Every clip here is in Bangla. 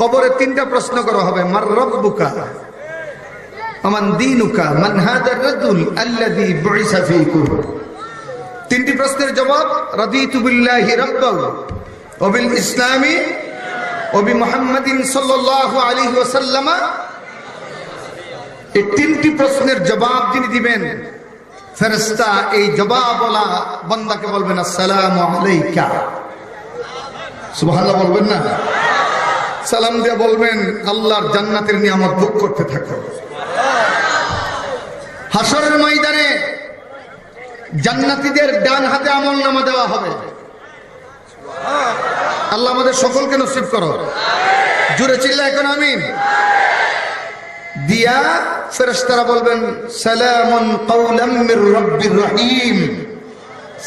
কবরে তিনটা প্রশ্ন করা হবে, মার রব্বুকা, মান দীনুকা, মান হাদার রাজুল আল্লাযী বুইসা ফীকুম। তিনটি প্রশ্নের জবাব রাদিতু বিল্লাহি রাব্বান ওয়া বিল ইসলামি ওয়া বিমুহাম্মাদিন সাল্লাল্লাহু আলাইহি ওয়াসাল্লাম। এই তিনটি প্রশ্নের জবাব যিনি দিবেন, ফেরেশতা এই জবাবওয়ালা বান্দাকে বলবেন আসসালামু আলাইকা। সুবহানাল্লাহ বলবেন না? সালাম দিয়ে বলবেন আল্লাহর জান্নাতের নিয়ামত ভোগ করতে থাকো। হাসরের ময়দানে জান্নাতীদের ডান হাতে আমলনামা দেওয়া হবে। আল্লাহ আমাদের সকলকে নসিব করো। জোরে চিল্লা এখন আমিন। দিয়া ফেরেশতারা বলবেন সালামুন কাওলাম মির রাব্বির রহিম,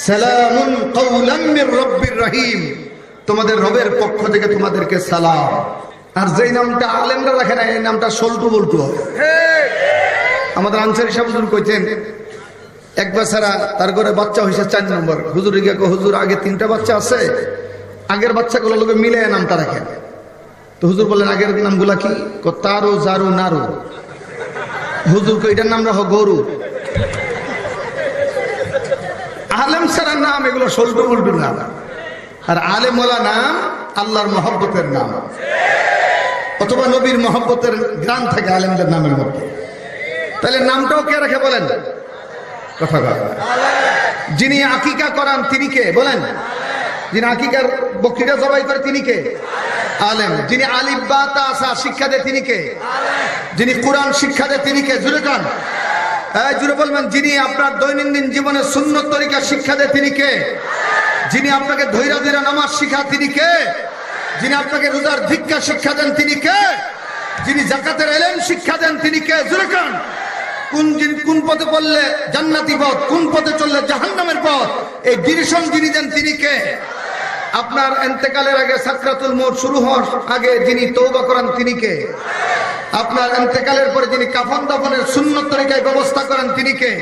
সালামুন কাওলাম মির রাব্বির রহিম, তোমাদের রবের পক্ষ থেকে তোমাদেরকে সালাম। আর যেই নামটা আলেমরা রাখে না, এই নামটা সল্টু বল্টু হয়। আমাদের আনসারী সাহেব হুজুর কইতেন, এক বাচ্চারা তার ঘরে বাচ্চা হয়েছে 4 নম্বর। হুজুরে গিয়ে হুজুর আগে 3টা বাচ্চা আছে, আগের বাচ্চাগুলো লোকে মিলে নামটা রাখেন। তো হুজুর বললেন আগের নামগুলা কি? তারু, জারু, নারু। হুজুর কো এটার নাম রাখো গরু। আলেম সারা নাম এগুলো সল্টু বল্টু নাম, আর আলেম ওয়ালা নাম আল্লাহর মহব্বতের নাম, অথবা নবীর মহব্বতের গ্রাম থেকে আলেমদের নামের মধ্যে। তাহলে নামটাও কে রাখে বলেন? কথা বলেন। যিনি আকিকা করান তিনি কে বলেন? যিনি আকিকার বকরিটা জবাই করে তিনি কে? আলেম। যিনি আলিফ বা তা সা শিক্ষা দেয় তিনি কে? যিনি কোরআন শিক্ষা দেয় তিনি কে? জুড়ে কান, জুড়ে বলবেন। যিনি আপনার দৈনন্দিন জীবনে সুন্নত তরিকা শিক্ষা দেয় তিনি কে? যিনি আপনাকে ধৈর্য ধৈর্য নামাজ শিখা তিনি কে? যিনি আপনাকে রোজার ভিক্ষা শিক্ষা দেন তিনি কে? যিনি যাকাতের ইলম শিক্ষা দেন তিনি কে? জুড়ে কান। কোন পথে পড়লে জান্নাতি পথ, কোন পথে চললে জাহান্নামের পথ, এই ডিরেকশন যিনি দেন তিনি কে? আপনার ইন্তেকালের আগে সাকরাতুল মউত শুরু হওয়ার আগে যিনি তওবা করান তিনি কে? আপনার ইন্তেকালের পরে যিনি কাফন দাফনের সুন্নত তরিকায় ব্যবস্থা করেন তিনি কে?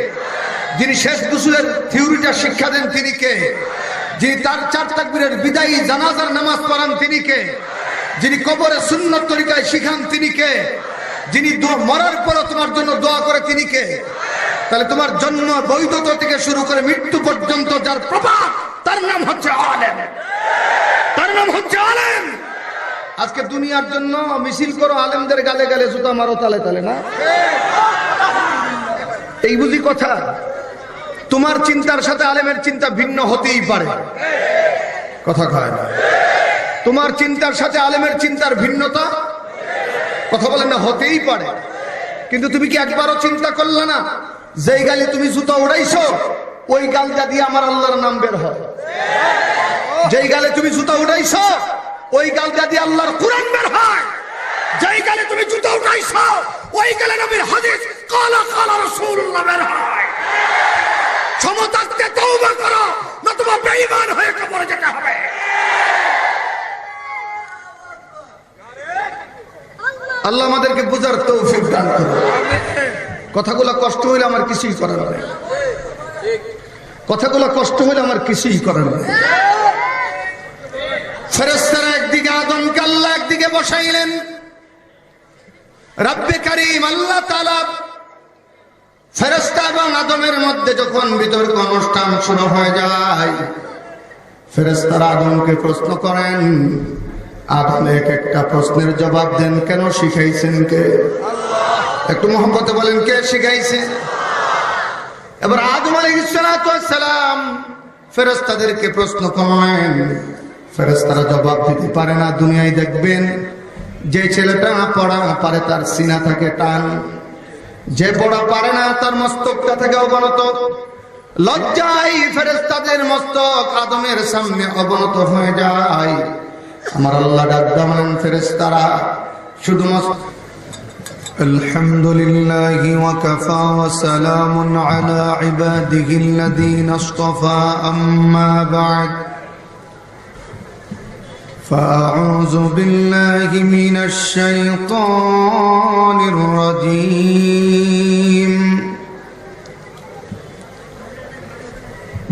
যিনি শেষ গোসলের থিওরিটা শিক্ষা দেন তিনি কে? যিনি তার 4 তাকবীরের বিদায়ী জানাজার নামাজ পড়ান তিনি কে? যিনি কবরে সুন্নত তরিকায় শিখান তিনি কে? যিনি মরার পর তোমার জন্য দোয়া করে তিনি কে? তাহলে তোমার জন্ম বৈধতা থেকে শুরু করে মৃত্যু পর্যন্ত যার প্রভাব, তার নাম হচ্ছে আলেম, তার নাম হচ্ছে আলেম। আজকে দুনিয়ার জন্য মিছিল করো, আলেমদের গালে গালে জুতা মারো, তালে তালে না, এই বুঝি কথা? তোমার চিন্তার সাথে আলেমের চিন্তা ভিন্ন হতেই পারে, কথা কয় না? তোমার চিন্তার সাথে আলেমের চিন্তার ভিন্নতা, কথা বলেন না, হতেই পারে। কিন্তু তুমি কি একবারও চিন্তা করলে না, যেই গালে তুমি জুতা উড়াইছো ওই গালটা দিয়ে আমার আল্লাহর নাম বের হয়? যেই গালে তুমি জুতা উড়াইছো ওই গালটা দিয়ে আল্লাহর কোরআন বের হয়। যেই গালে তুমি জুতা উড়াইছো ওই গালে নবীর হাদিস কালা কালা রাসূলুল্লাহ বের হয়। ক্ষমতাকে তওবা করো, নতুবা বেঈমান হয়ে কবরে যেতে হবে। আল্লাহ আমাদেরকে বুঝার তৌফিক দান করুন। কথাগুলো কষ্ট হইলে আমার কিছুই করার নেই, কথাগুলো কষ্ট হইলে আমার কিছুই করার নেই। ফেরেশতারা একদিকে আদমকে আল্লাহ একদিকে বসাইলেন। রব্বে কারীম আল্লাহ তাআলা ফেরেশতা এবং আদমের মধ্যে যখন বিতর্ক অনুষ্ঠান শুরু হয়ে যায়, ফেরেশতারা আদমকে প্রশ্ন করেন, আদম এক একটা প্রশ্নের জবাব দেন, কেন শিখাইছেন কে? একটু মহব্বতে বলেন, কে শিখাইছে? এবার আদম আলাইহিস সালাম ফেরেশতাদেরকে প্রশ্ন করেন, ফেরেশতারা জবাব দিতে পারে না। দুনিয়ায় দেখবেন যে ছেলেটা পড়া পারে তার সিনা থাকে টান, যে পড়া পারে না তার মস্তকটা থেকে অবনত। লজ্জায় ফেরেশতাদের মস্তক আদমের সামনে অবনত হয়ে যায়। আমার আল্লাহ ডাক দেন, ফেরেশতারা শুধু আলহামদুলিল্লাহি ওয়া কাফা ওয়া সালামুন আলা ইবাদিহিল্লাযীনা ইসতাফা, আম্মা বা'দ, فأعوذ بالله من الشيطان الرجيم.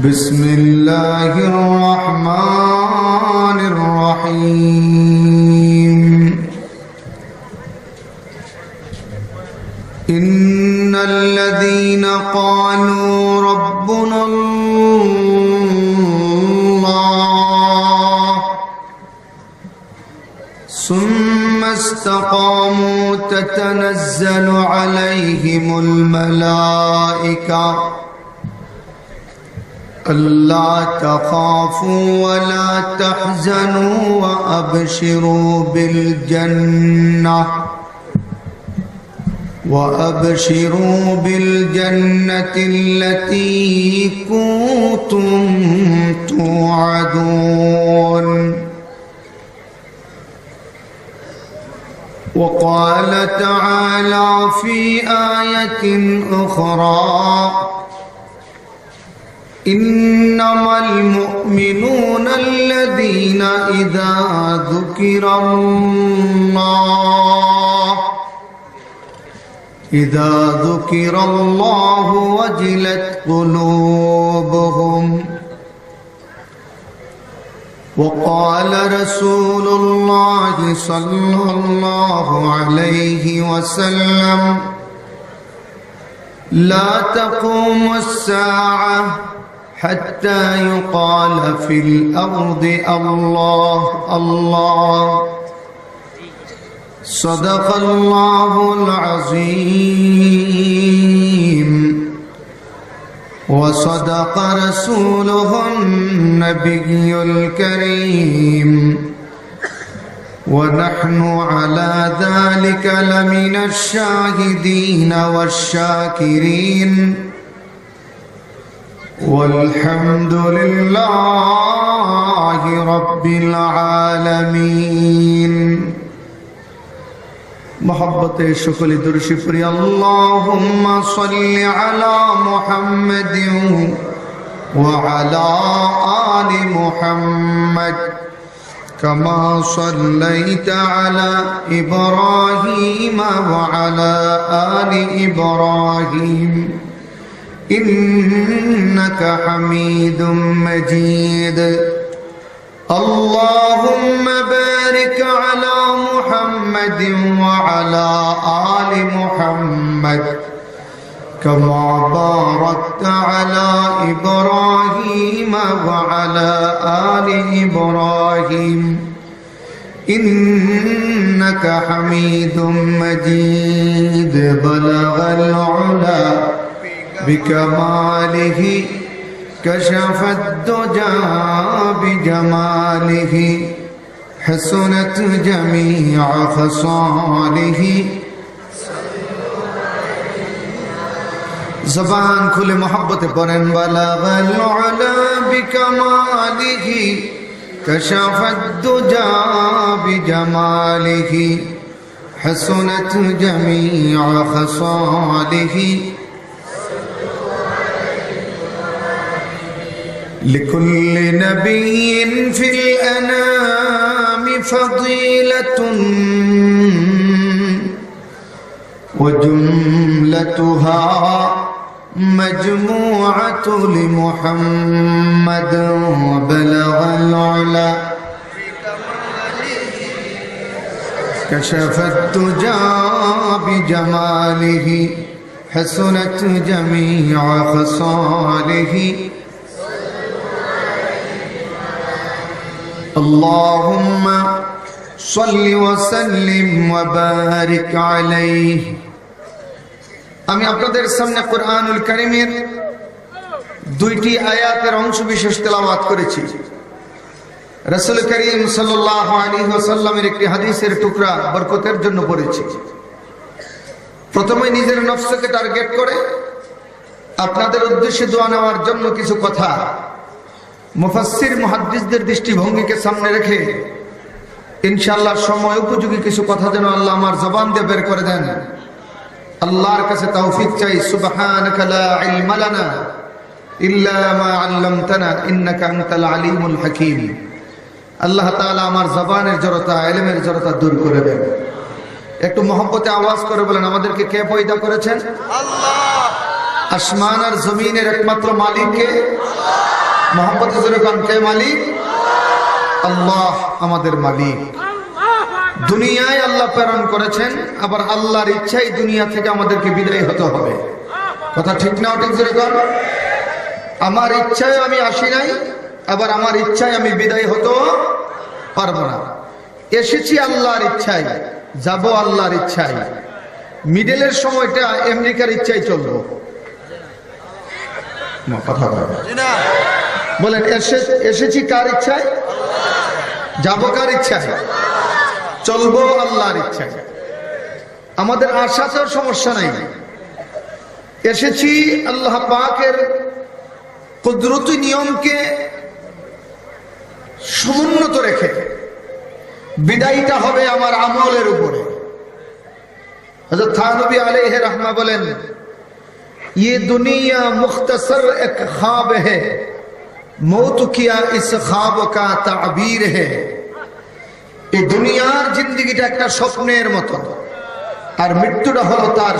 بسم الله الرحمن الرحيم. إن الذين قالوا ربنا الله ثم استقاموا تتنزل عليهم الملائكة ألا تخافوا ولا تحزنوا وأبشروا بالجنة التي كنتم توعدون. وقال تعالى في آية أخرى إنما المؤمنون الذين إذا ذكر الله وجلت قلوبهم. وقال رسول الله صلى الله عليه وسلم لا تقوم الساعة حتى يقال في الأرض الله الله. صدق الله العظيم وصدق رسوله النبي الكريم ونحن على ذلك لمن الشاهدين والشاكرين والحمد لله رب العالمين. محبت شکل درشی پری اللهم صل على محمد وعلى آل محمد كما صليت على إبراهيم وعلى آل إبراهيم إنك حميد مجيد. اللهم بارك على محمد وعلى آل محمد كما باركت على إبراهيم وعلى آل إبراهيم إنك حميد مجيد. بلغ العلا بكماله كشف الدجى بجماله حسنت جميع خصاله. زبان کھلے محبت پڑھیں بلغ العلا بکماله كشف الدجى بجماله حسنت جميع خصاله. لكل نبي في الأنام فضيلة وجملتها مجموعة لمحمد. وبلغ العلا كشف الدجى بجماله حسنت جميع خصاله. اللهم صل وسلم وبارك عليه. আমি আপনাদের সামনে কোরআনুল কারীমের দুইটি আয়াতের অংশ বিশেষ তেলাওয়াত করেছি। রাসূল করিম সাল্লাল্লাহু আলাইহি ওয়াসাল্লামের একটি হাদিসের টুকরা বরকতের জন্য পড়েছি। প্রথমে নিজের নফসকে টার্গেট করে আপনাদের উদ্দেশ্যে দোয়া নেওয়ার জন্য কিছু কথা মুফাসসির মুহাদ্দিসদের দৃষ্টিভঙ্গিকে সামনে রেখে ইনশাআল্লাহ সময় উপযোগী কিছু কথা যেন আল্লাহ আমার জবান দিয়ে বের করে দেন। আল্লাহর কাছে তৌফিক চাই। সুবহানাকা লা ইলমা লানা ইল্লা মা আল্লামতানা ইন্নাকা আনতাল আলিমুল হাকীম। আল্লাহ তাআলা আমার জবানের জড়তা, ইলমের জড়তা দূর করে দেন। একটু মহব্বতে আওয়াজ করে বলেন, আমাদেরকে কে পয়দা করেছেন? আল্লাহ। আসমান আর জমিনের একমাত্র মালিক কে? আল্লাহ। মহব্বতে জোরে কোন কে মালিক? আল্লাহ আমাদের মালিক। দুনিয়ায় আল্লাহ প্রেরণ করেছেন, আবার আল্লাহর ইচ্ছাই দুনিয়া থেকে আমাদেরকে বিদায় হতে হবে। কথা ঠিক না ঠিক যেরকম আমার ইচ্ছায় আমি আসি নাই, আবার আমার ইচ্ছায় আমি বিদায় হতে পারবো না। এসেছি আল্লাহর ইচ্ছায়, যাব আল্লাহর ইচ্ছায়। মিডলের সময়টা আমেরিকার ইচ্ছায় চলবো। কথা বলেন, এসেছি কার ইচ্ছায়, যাব কার ইচ্ছায়, চলবো আল্লাহর ইচ্ছায়। আমাদের আশাতেও সমস্যা নাই। এসেছি আল্লাহ পাকের কুদরতি নিয়মকে সমুন্নত রেখে। বিদায়টা হবে আমার আমলের উপরে। হযরত থানবী আলাইহি রাহমা বলেন, ये दुनिया मुख्तसर एक ख्वाब है, मौत किया इस ख्वाब का ताबीर है। এই দুনিয়ার জিন্দেগিটা একটা স্বপ্নের মতো, আর মৃত্যুটা হলো তার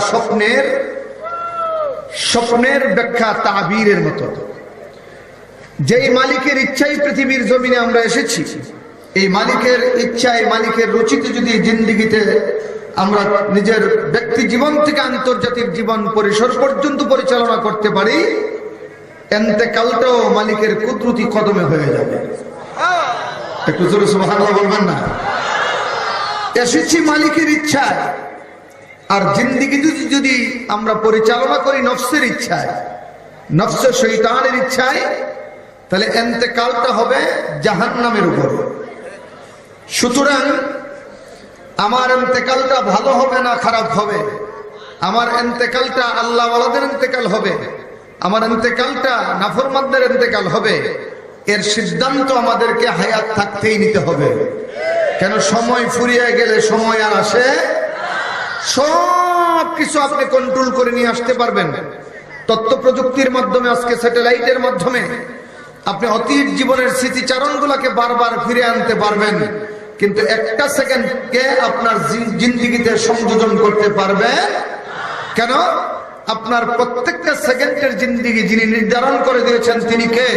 স্বপ্নের ব্যাখ্যা, তাবিরের মতো। যেই মালিকের ইচ্ছাই পৃথিবীর জমিনে আমরা এসেছি, এই মালিকের ইচ্ছায়, মালিকের রুচিতে যদি জিন্দেগিতে আমরা নিজের ব্যক্তি জীবন থেকে আন্তর্জাতিক জীবন পরিসর পর্যন্ত পরিচালনা করতে পারি, এন্তেকালটাও মালিকের কুদরতি কদমে হয়ে যাবে। একটু জোরে সুবহানাল্লাহ বলবেন না? এসেছি মালিকের ইচ্ছায়, আর জিন্দেগি যদি আমরা পরিচালনা করি নফসের ইচ্ছায়, নফস শয়তানের ইচ্ছায়, তাহলে এন্তেকালটা হবে জাহান্নামের উপরে। সুতরাং আমার এন্তেকালটা ভালো হবে না খারাপ হবে, আমার এন্তেকালটা আল্লাহ ওয়ালাদের এন্তেকাল হবে, আমার এন্তেকালটা নাফরমানদের এন্তেকাল হবে, এর সিদ্ধান্ত আমাদেরকে হায়াত থাকতেই নিতে হবে। কেন সময় ফুরিয়ে গেলে সময় আর আসে। সব কিছু আপনি কন্ট্রোল করে নিয়ে আসতে পারবেন তথ্য প্রযুক্তির মাধ্যমে, আজকে স্যাটেলাইটের মাধ্যমে আপনি অতীত জীবনের স্মৃতিচারণগুলোকে বারবার ফিরে আনতে পারবেন, কিন্তু একটা সেকেন্ডকে আপনার জিন্দেগিতে সংযোজন করতে পারবেন। কেন? আপনার প্রত্যেকটা সেকেন্ডের জিন্দেগি যিনি নির্ধারণ করে দিয়েছেন তিনি কে?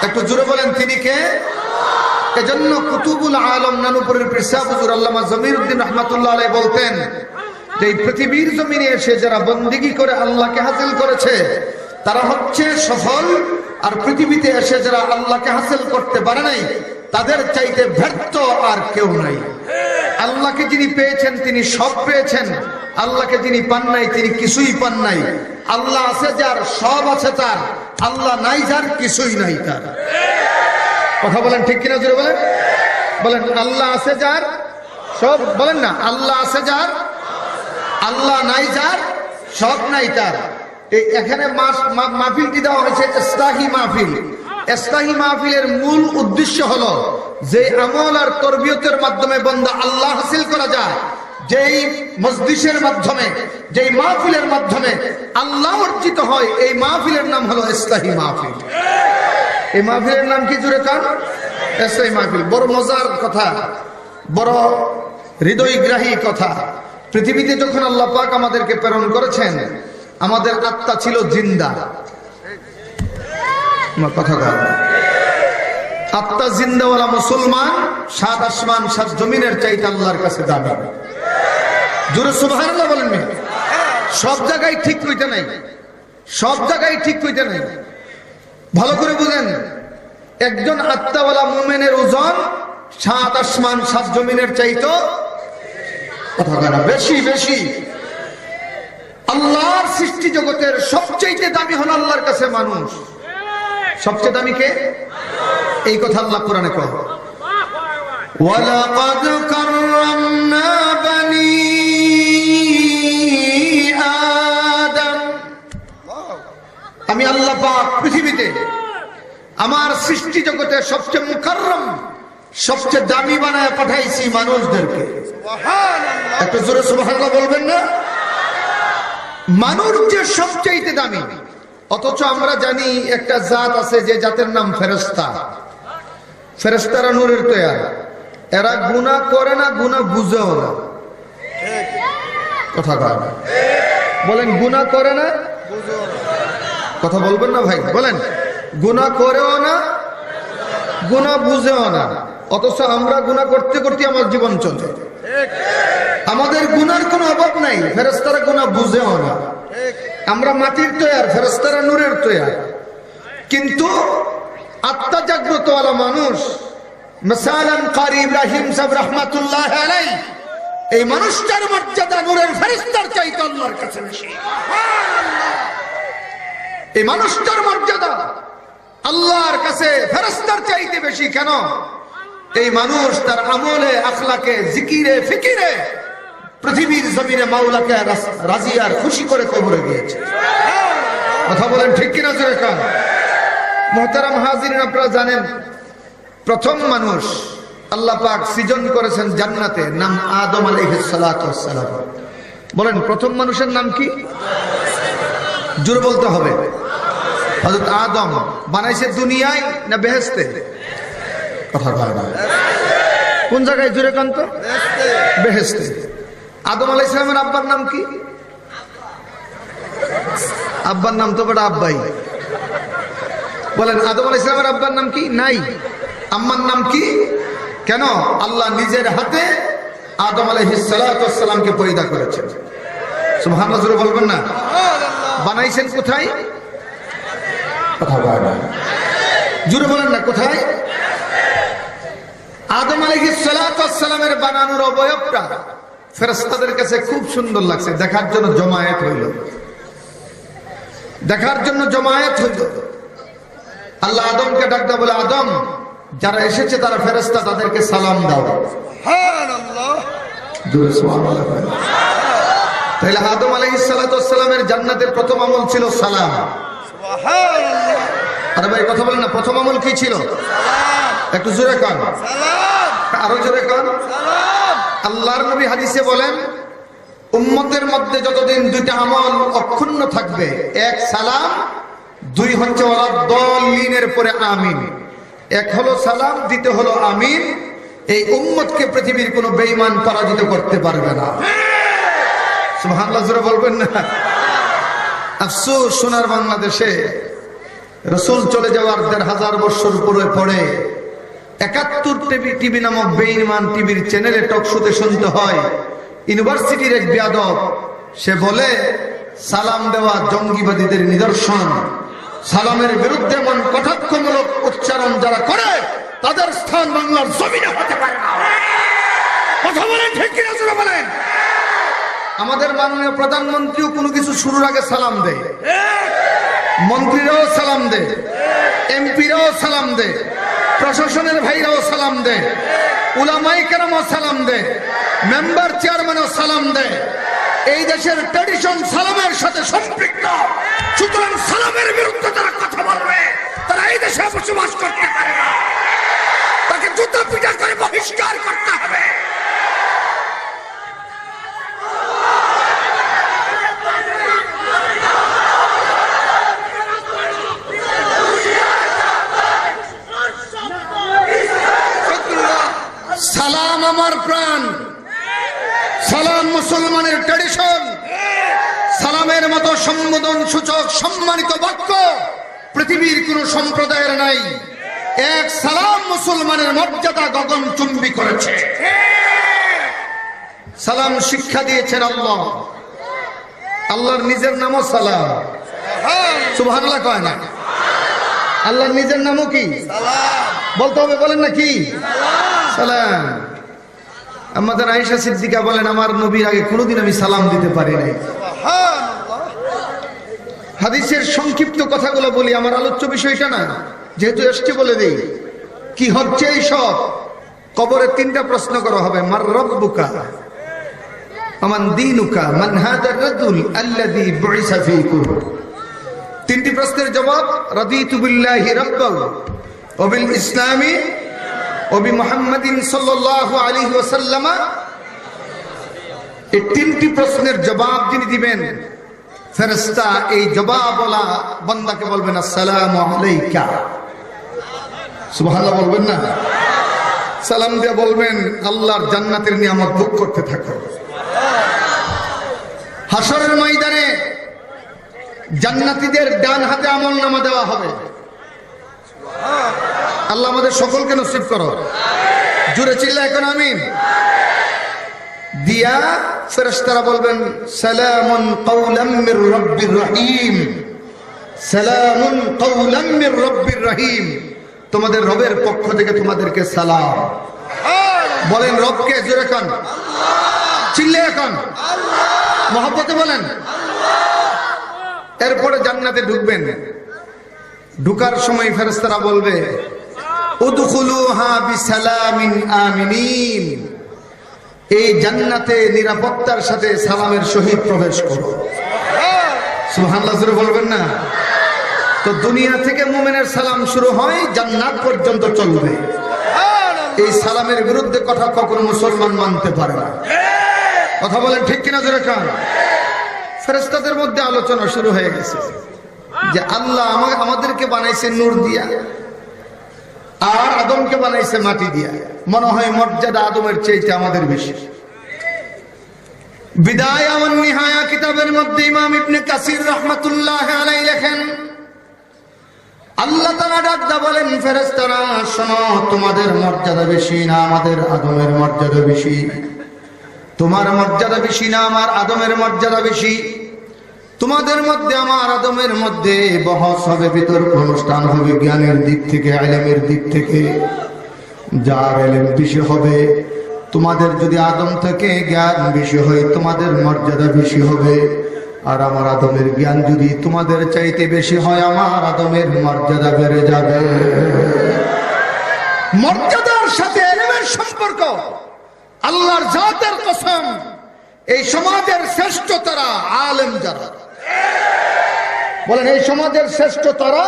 একটু জোরে বলেন, তিনি কে? এজন্য কুতুবুল আলম নানুপুরের পিরসাহ হুজুর আল্লামা জমিরউদ্দিন রাহমাতুল্লাহ আলাইহি বলতেন যে এই পৃথিবীর জমিনে এসে যারা বন্দেগী করে আল্লাহকে হাসিল করেছে তারা হচ্ছে সফল, আর পৃথিবীতে এসে যারা আল্লাহকে হাসিল করতে পারে নাই তাদের চাইতে ব্যর্থ আর কেউ নাই। আল্লাহকে যিনি পেয়েছেন তিনি সব পেয়েছেন, আল্লাহকে যিনি পান নাই তিনি কিছুই পান নাই। আল্লাহ আছে যার সব আছে তার, আল্লাহ নাই যার কিছুই নাই তার। কথা বলেন ঠিক কিনা? জোরে বলেন, বলেন আল্লাহ আছে যার সব, বলেন না আল্লাহ আছে যার, আল্লাহ নাই যার সব নাই তার। এই এখানে মাহফিলটি দেওয়া হয়েছে ইসলাহি মাহফিল। ইসলাহি মাহফিলের মূল উদ্দেশ্য হলো যে আমল আর তরবিয়তের মাধ্যমে বান্দা আল্লাহ হাসিল করা যায়, যেই মজলিসের মাধ্যমে, যেই মাহফিলের মাধ্যমে আল্লাহ অর্জিত হয়, এই মাহফিলের নাম হলো ইসলাহি মাহফিল। এই মাহফিলের নাম কি জুড়ে কান? ইসলাহি মাহফিল। বড় মজার কথা, বড় হৃদয়গ্রাহী কথা। পৃথিবীতে যখন আল্লাহ পাক আমাদেরকে প্রেরণ করেছেন, আমাদের আত্মা ছিল জিন্দা। কথা বল, আত্মা জিন্দাওয়ালা মুসলমান 7 আসমান 7 জমিনের চাইতে আল্লাহর কাছে দামি। জোরে সুবহানাল্লাহ বলেন। সব জায়গায় ঠিক কইতে নাই, সব জায়গায় ঠিক কইতে নাই। ভালো করে বুঝেন, একজন আত্মাওয়ালা মুমিনের ওজন 7 আসমান 7 জমিনের চাইতো বেশি বেশি। আল্লাহর সৃষ্টি জগতের সবচেয়ে দামি হল আল্লাহর কাছে মানুষ। সবচেয়ে দামি কে? এই কথা আল্লাহ কোরআনে কয়, ওয়ালাকাদ কাররামনা বানি আদম। আমি আল্লাহ পাক পৃথিবীতে আমার সৃষ্টি জগতে সবচেয়ে মুকাররম, সবচেয়ে দামি বানায় পাঠাইছি মানুষদেরকে। একটু জোরে সুবহানাল্লাহ বলবেন না? মানুষ যে সবচেয়ে দামি, অথচ আমরা জানি একটা জাত আছে যে জাতের নাম ফেরেশতা। ফেরেশতারা নূরের তৈয়ার, এরা গুনাহ করে না, গুনাহ বুঝেও না। কথা বলেন, গুনাহ করে না, কথা বলবেন না ভাই? বলেন, গুনাহ করেও না, গুনাহ বুঝেও না। অথচ আমরা গুনাহ করতে করতে আমার জীবন চলে। আমাদের গুনার কোনো অভাব নাই, ফেরেশতারা গুনাহ বুঝেও না। আমরা মাটির তৈয়ার, ফেরেশতারা নূরের তৈয়ার। কিন্তু আত্মা জাগ্রত ওয়ালা মানুষ, মিসালান কারি ইব্রাহিম সাহেব রাহমাতুল্লাহ আলাইহি, এই মানুষটার মর্যাদা নূরের ফেরেশতার চাইতে আল্লাহর কাছে বেশি। এই মানুষটার মর্যাদা আল্লাহর কাছে ফেরেশতার চাইতে বেশি। কেন? এই মানুষ তার আমলে, আখলাকে, জিকিরে, ফিকিরে পৃথিবীর জমিনে মাওলাকে রাজি আর খুশি করে কবরে গিয়েছে। কথা বলেন ঠিক কিনা জোরে কান। মুহতারাম হাজিরিন, আপনারা জানেন প্রথম মানুষ আল্লাহ পাক সৃজন করেছেন জান্নাতে, নাম আদম আলাইহিস সালাতু ওয়াস সালাম। বলেন প্রথম মানুষের নাম কি? জোরে বলতে হবে। হযরত আদম বানাইছে দুনিয়ায় না বেহেশতে? কথা বলেন কোন জায়গায়? জোরে কান তো। বেহেশতে। আদম আলাইহিস সালামের আব্বার নাম কি? আব্বার নাম তো বড় আব্বাই। বলেন আদম আলাইহিস সালামের আব্বার নাম কি? নাই। আম্মার নাম কি? কেন? আল্লাহ নিজের হাতে আদম আলাইহিস সালাতু ওয়াস সালামকে পয়দা করেছেন। সুবহানাল্লাহ জোরে বলবেন না? বানাইছেন কোথায়? কথা বলেন জোরে বলেন না, কোথায়? আদম আলাইহিস সালাতু ওয়াস সালামের বানানোর অবয়বটা ফেরেশতাদের কাছে খুব সুন্দর লাগছে, দেখার জন্য জমায়েত হইল। দেখার জন্য জমায়েত হইল। আল্লাহ আদমকে ডাকতে বলে, আদম, যারা এসেছে তারা ফেরেশতা, তাদেরকে সালাম দাও। সুবহানাল্লাহ জোরে সুবহানাল্লাহ। তাহলে আদম আলাইহিস সালাতু ওয়াস সালামের জান্নাতের প্রথম আমল ছিল সালাম। সুবহানাল্লাহ। আরে ভাই কথা বলেন না, প্রথম আমল কি ছিল? সালাম। একটু জোরে কান। সালাম। আরো জোরে কান। সালাম। আল্লাহর নবী হাদিসে বলেন, উম্মতের মধ্যে যতদিন দুইটা আমল অক্ষুণ্ণ থাকবে, এক সালাম, দুই হচ্ছে ওয়ালা দলিনের পরে আমিন। এক হলো সালাম, দ্বিতীয় হলো আমিন। এই উম্মতকে পৃথিবীর কোনো বেঈমান পরাজিত করতে পারবে না। সুবহানাল্লাহ জোরে বলবেন না? আফসোস, সোনার বাংলাদেশে রাসূল চলে যাওয়ার ১৫০০ বছর পরে ৭১ টিভি নামক বেঈমান টিভির চ্যানেলে টক শোতে শুনতে হয়, ইউনিভার্সিটির এক বেয়াদব সে বলে, সালাম দেওয়া জঙ্গিবাদীদের নিদর্শন। সালামের বিরুদ্ধে এমন কটাক্ষমূলক উচ্চারণ যারা করে, তাদের স্থান বাংলার জমিনে হতে পারে না। কথা বলেন ঠিক কিনা জোরে বলেন। আমাদের মাননীয় প্রধানমন্ত্রীও কোনো কিছু শুরুর আগে সালাম দেয়, মন্ত্রীরাও সালাম দেয়, এমপিরাও সালাম দেয়, প্রশাসনের ভাইরাও সালাম দেয়, উলামায়ে কেরামও সালাম দেয়, মেম্বার চেয়ারম্যানও সালাম দেয়। এই দেশের ট্র্যাডিশন সালামের সাথে সম্পৃক্ত। সুতরাং সালামের বিরুদ্ধে যারা কথা বলবে, তারা এই দেশে বসবাস করতে পারে না। তাকে জুতা পিটা করে বহিষ্কার করতে হবে। সালাম আমার প্রাণ, সালাম মুসলমানের ট্র্যাডিশন। সালামের মতো সম্বোধন সূচক সম্মানিত বাক্য পৃথিবীর কোন সম্প্রদায়ের নাই। এক সালাম মুসলমানের মর্যাদা গগনচুম্বী করেছে। সালাম শিক্ষা দিয়েছেন আল্লাহ। আল্লাহর নিজের নামও সালাম। সুবহানাল্লাহ কয় না? আল্লাহর নিজের নামও কি? সালাম। বলতে হবে, বলেন না কি? সালাম। আমাদের আয়েশা সিদ্দিকা বলেন, আমার নবীর আগে কোনোদিন আমি সালাম দিতে পারি নাই। হাদিসের সংক্ষিপ্ত কথাগুলো বলি, আমার আলোচ্য বিষয়টা না, যেহেতু এসছে বলে দেই। কি হচ্ছে এই সব? কবরে ৩টা প্রশ্ন করা হবে। মার রব্বুকা, আমান দীনুকা, মান হাদার রাজুল আল্লাযী বুইসা ফীকুম। 3টি প্রশ্নের জবাব, রাদিতু বিল্লাহি রাব্বান ওয়া বিল ইসলামি ওয়া বি মুহাম্মাদিন সাল্লাল্লাহু আলাইহি ওয়াসাল্লাম। এই 3টি প্রশ্নের জবাব যিনি দিবেন, ফেরেশতা এই জবাবওয়ালা বান্দাকে বলবেন, আসসালামু আলাইকা। সুবহানাল্লাহ বলবেন না? সালাম দিয়ে বলবেন, আল্লাহর জান্নাতের নিয়ামত ভোগ করতে থাকো। হাসরের ময়দানে জান্নাতীদের ডান হাতে আমলনামা দেওয়া হবে। আল্লাহ আমাদের সকলকে নসিব করো। জোরে চিল্লা এখন আমিন। দিয়া ফেরেশতারা বলবেন সালামুন কাওলাম মির রাব্বির রহিম, সালামুন কাওলাম মির রাব্বির রহিম, তোমাদের রবের পক্ষ থেকে তোমাদেরকে সালাম। বলেন রবকে, জোরে কান চিল্লে এখন মহব্বতে বলেন। এরপরে জান্নাতে ঢুকবেন, ঢুকার সময় ফেরেশতারা বলবে উদখুলুহা বিসালামিন আমিনিন, এই জান্নাতে নিরাপত্তার সাথে সালামের সহিত প্রবেশ করো। সুবহানাল্লাহ জোরে বলবেন না? তো দুনিয়া থেকে মুমিনের সালাম শুরু হয়, জান্নাত পর্যন্ত চলবে। এই সালামের বিরুদ্ধে কথা কখনো মুসলমান মানতে পারে না। কথা বলেন ঠিক কিনা জোরে কান। ফেরেশতাদের মধ্যে আলোচনা শুরু হয়ে গেছে যে আল্লাহ আমাদেরকে বানাইছে নূর দিয়া, আর আদমকে বানাইছে মাটি দিয়া। মনে হয় মর্যাদা আদমের চাইতে আমাদের বেশি। বিদায়া ওয়ান নিহায়া কিতাবের মধ্যে ইমাম ইবনে কাসির রাহমাতুল্লাহ আলাইহি লেখেন, আল্লাহ তাআলা ডাকদা বলেন ফেরেশতারা শোনো, তোমাদের মর্যাদা বেশি না আমাদের আদমের মর্যাদা বেশি? তোমার মর্যাদা বেশি না আমার আদমের মর্যাদা বেশি? তোমাদের মধ্যে আমার আদমের মধ্যে বহস হবে, বিতর্ক অনুষ্ঠান হবে জ্ঞানের দিক থেকে, ইলমের দিক থেকে। যার ইলম বেশি হবে, তোমাদের যদি আদম থেকে জ্ঞান বেশি হয় তোমাদের মর্যাদা বেশি হবে। আর আমার আদমের জ্ঞান যদি তোমাদের চাইতে বেশি হয় আমার আদমের মর্যাদা বেড়ে যাবে। মর্যাদার সাথে ইলমের সম্পর্ক, আল্লাহর জাতের কসম, এই সমাজের শ্রেষ্ঠ তারা আলেম যারা। বলেন এই সমাজের শ্রেষ্ঠ তারা,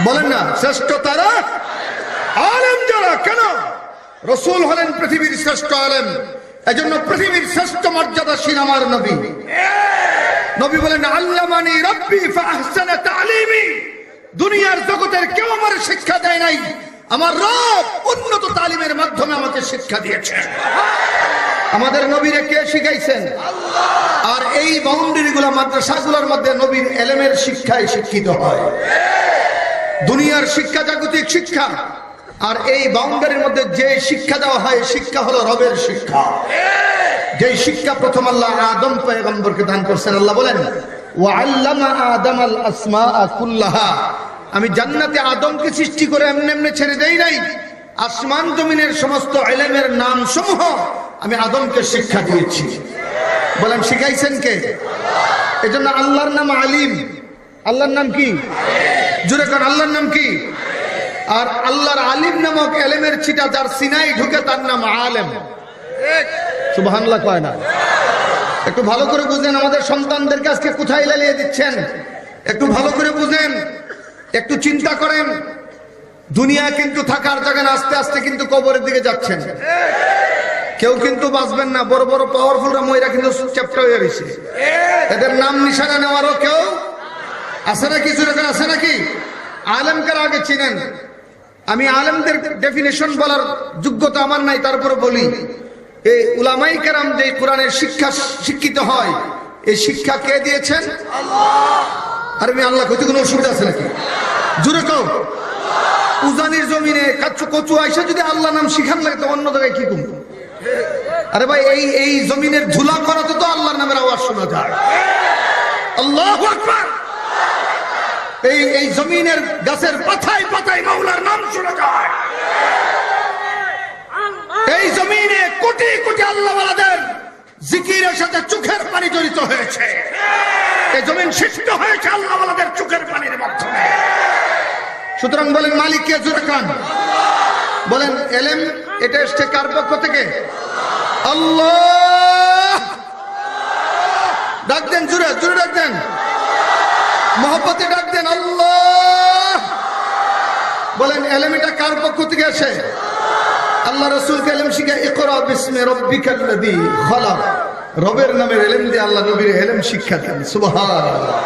বলেন না শ্রেষ্ঠ তারা আলেম যারা। কেন? রাসূল হলেন পৃথিবীর শ্রেষ্ঠ আলেম, এজন্য পৃথিবীর শ্রেষ্ঠ মর্যাদাশীল আমার নবী। নবী বলেন আল্লামানি রাব্বি ফাআহসানা তালিমি, দুনিয়ার জগতের কেউ আমার শিক্ষা দেয় নাই, আমার রব উন্নত তালিমের মাধ্যমে আমাকে শিক্ষা দিয়েছে। আমাদের নবীরে কে শিখাইছেন? আল্লাহ। আর এই বাউন্ডারি গুলা মাদ্রাসাগুলোর মধ্যে নবীর ইলমের শিক্ষায় শিক্ষিত হয়। দুনিয়ার শিক্ষা জাগতিক শিক্ষা, আর এই বাউন্ডারির মধ্যে যে শিক্ষা দেওয়া হয় শিক্ষা হলো রবের শিক্ষা। যে শিক্ষা প্রথম আল্লাহ আদম পয়গম্বরকে দান করেছেন। আল্লাহ বলেন ওয়া আল্লামা আদামাল আসমাআ কুল্লাহা, আমি জান্নাতে আদমকে সৃষ্টি করে এমনি এমনি ছেড়ে দেই নাই, আসমান জমিনের সমস্ত ইলমের নাম সমূহ আমি আদমকে শিক্ষা দিয়েছি। বলেন শিখাইছেন কে? আল্লাহ। এজন্য আল্লাহর নাম আলিম। আল্লাহর নাম কি? জোরে কোন আল্লাহর নাম কি? আর আল্লাহর আলিম নামক ইলমের ছিটা যার সিনাই ঢুকে তার নাম আলেম। সুবহানাল্লাহ কয় না? একটু ভালো করে বুঝেন, আমাদের সন্তানদেরকে আজকে কোথায় লালিয়ে দিচ্ছেন একটু ভালো করে বুঝেন, একটু চিন্তা করেন। দুনিয়া কিন্তু থাকার জায়গা না, আস্তে আস্তে কিন্তু কবরের দিকে যাচ্ছেন। কেউ কিন্তু বাঁচবেন না। বড় বড় পাওয়ারফুলরা মহিলা কিন্তু চ্যাপ্টা হয়ে গেছে, এদের নাম নিশানা নেওয়ারও কেউ আছে নাকি? জোরে আছে নাকি? আলেমকার আগে চিনেন। আমি আলেমদের ডেফিনেশন বলার যোগ্যতা আমার নাই, তারপরে বলি এই উলামায়ে কেরাম যে কোরআনের শিক্ষা শিক্ষিত হয়, এই শিক্ষা কে দিয়েছেন? আল্লাহ। আর আমি আল্লাহ কইতে কোনো অসুবিধা আছে নাকি? জোরে কও। উজানির জমিনে কাচ্চু কচু আইসা যদি আল্লাহ নাম শিখান লাগে তো অন্য জায়গায় কি করব? আরে ভাই এই জমিনের ধুলা করাতে তো আল্লাহর নামের আওয়াজ শোনা যায়। আল্লাহু আকবার। এই জমিনের গাছের পাতায় পাতায় মাওলার নাম শোনা যায়। এই জমিনে কোটি কোটি আল্লাহওয়ালাদের জিকিরের সাথে চোখের পানি জড়িত হয়েছে। এই জমিন সৃষ্টি হয়েছে আল্লাহওয়ালাদের চোখের পানির মাধ্যমে। সুতরাং বলেন মালিক কে? জোরে কান বলেন। ইলম এটা এসছে কার পক্ষ থেকে? আল্লাহ। ডাক দেন, জোরে জোরে ডাক দেন, মহব্বতে ডাক দেন আল্লাহ। বলেন ইলম এটা কার পক্ষ থেকে আসে? আল্লাহ রাসূলকে ইলম শিখা ইকরা বিসমি রাব্বিকাল্লাযী খালাক, রবের নামের ইলম দিয়ে আল্লাহ নবীর ইলম শিক্ষা দেন। সুবহানাল্লাহ।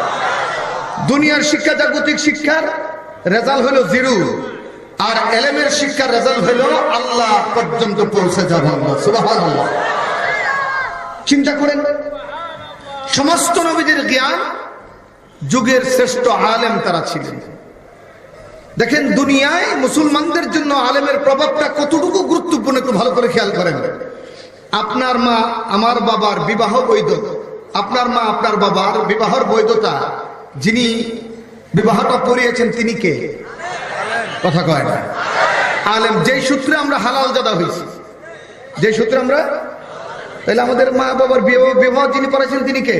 দুনিয়ার শিক্ষা জাগতিক শিক্ষার রেজাল্ট হলো জিরো, আর ইলমের শিক্ষার রেজাল্ট হলো আল্লাহ পর্যন্ত পৌঁছে যাবে। সুবহানাল্লাহ। চিন্তা করেন, সমস্ত নবীদের জ্ঞান, যুগের শ্রেষ্ঠ আলেম তারা ছিলেন। দেখেন দুনিয়ায় মুসলমানদের জন্য আলেমের প্রভাবটা কতটুকু গুরুত্বপূর্ণ একটু ভালো করে খেয়াল করেন। আপনার মা আমার বাবার বিবাহ বৈধ, আপনার মা আপনার বাবার বিবাহর বৈধতা যিনি বিবাহটা পড়িয়েছেন তিনি কে? কথা কয় না। আলেম। যেই সূত্রে আমরা হালাল জাদা হয়েছি, যে সূত্রে আমরা, তাহলে আমাদের মা বাবার বিবাহ যিনি পড়েছেন তিনি কে?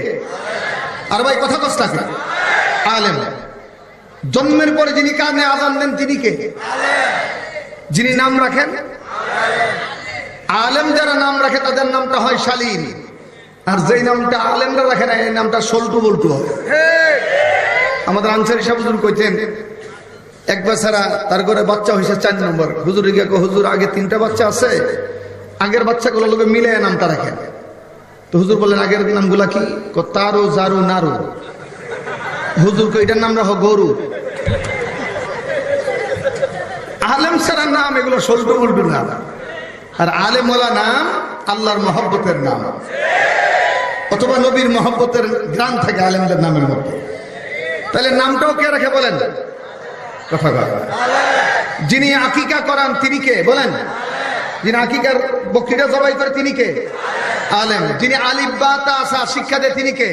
আর ভাই কথা কষ্ট থাকে আলেম। জন্মের পরে যিনি কানে আজান দেন তিনি কে? যিনি নাম রাখেন আলেম। যারা নাম রাখে তাদের নামটা হয় শালীন, আর যেই নামটা আলেমরা রাখে না এই নামটা সল্টু বল্টু হয়। আমাদের আনসারি সাহেব হুজুর কইতেন এক বেচারা তার ঘরে বাচ্চা হয়েছে 4 নম্বর। হুজুরে গিয়ে হুজুর আগে 3টা বাচ্চা আছে, আগের বাচ্চাগুলো লোকে মিলে নামটা রাখেন। তো হুজুর বললেন আগের নামগুলা কি? তারু জারু নারু। হুজুর কো এটার নাম রাখো গরু। আলেম সারা নাম এগুলো সল্টু বল্টু না, আর আলেম ওয়ালা নাম আল্লাহর মহব্বতের নাম, অথবা নবীর মহব্বতের গ্রাম থেকে আলেমদের নামের মধ্যে। তাহলে নামটাও কে রাখে বলেন? কথা বলেন। যিনি আকিকা করান তিনি কে বলেন? যিনি আকিকার বকরিটা জবাই করে তিনি কে? আলেম। যিনি আলিফ বা তা সা শিক্ষা দেয় তিনি কে?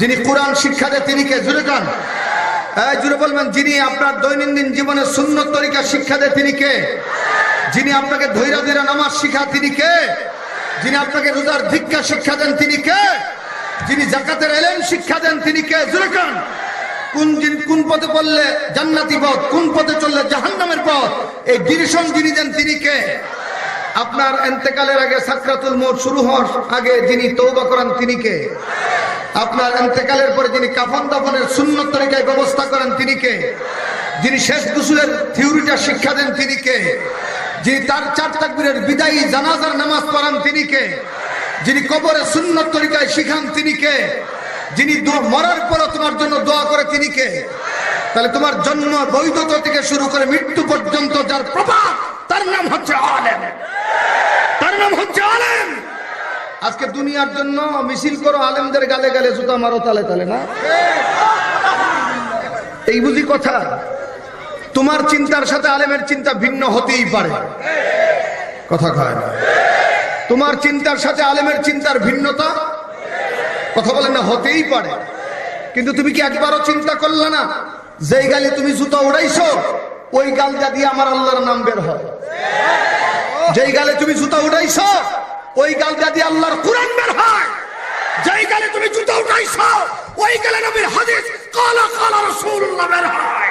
যিনি কোরআন শিক্ষা দেয় তিনি কে? জুড়ে কান জুড়ে বলবেন। যিনি আপনার দৈনন্দিন জীবনে সুন্নত তরিকা শিক্ষা দেয় তিনি কে? যিনি আপনাকে ধৈর্য ধৈর্য নামাজ শিখা তিনি কে? যিনি আপনাকে রোজার ভিক্ষা শিক্ষা দেন তিনি কে? যিনি যাকাতের ইলম শিক্ষা দেন তিনি কে? জুড়ে কান। কোন পথে পড়লে জান্নাতি পথ, কোন পথে চললে জাহান্নামের পথ, এই ডিরেকশন যিনি দেন তিনি কে? আপনার ইন্তেকালের আগে সাকরাতুল মউত শুরু হওয়ার আগে যিনি তওবা করান তিনি কে? আপনার ইন্তেকালের পরে যিনি কাফন দাফনের সুন্নত তরিকায় ব্যবস্থা করেন তিনি কে? যিনি শেষ গোসলের থিওরিটা শিক্ষা দেন তিনি কে? যিনি তার 4 তাকবীরের বিদায়ী জানাজার নামাজ পড়ান তিনি কে? যিনি কবরে সুন্নত তরিকায় শিখান তিনি কে? যিনি মরার পর তোমার জন্য দোয়া করে তিনি কে? তাহলে তোমার জন্ম বৈধতা থেকে শুরু করে মৃত্যু পর্যন্ত যার প্রভাব তার নাম হচ্ছে আলেম, তার নাম হচ্ছে আলেম। আজকে দুনিয়ার জন্য মিছিল করো, আলেমদের গালে গালে জুতা মারো তালে তালে, না? এই বুঝি কথা? তোমার চিন্তার সাথে আলেমের চিন্তা ভিন্ন হতেই পারে, কথা কয় না। তোমার চিন্তার সাথে আলেমের চিন্তার ভিন্নতা, কথা বলেন না, হতেই পারে। কিন্তু তুমি কি একবারও চিন্তা করলে না যেই গালে তুমি জুতা উড়াইছো ওই গালটা দিয়ে আমার আল্লাহর নাম বের হয়? যেই গালে তুমি জুতা উড়াইছো ওই গালটা দিয়ে আল্লাহর কোরআন বের হয়। যেই গালে তুমি জুতা উঠাইছো ওই গালে নবীর হাদিস কালা কালা রাসূলুল্লাহ বের হয়।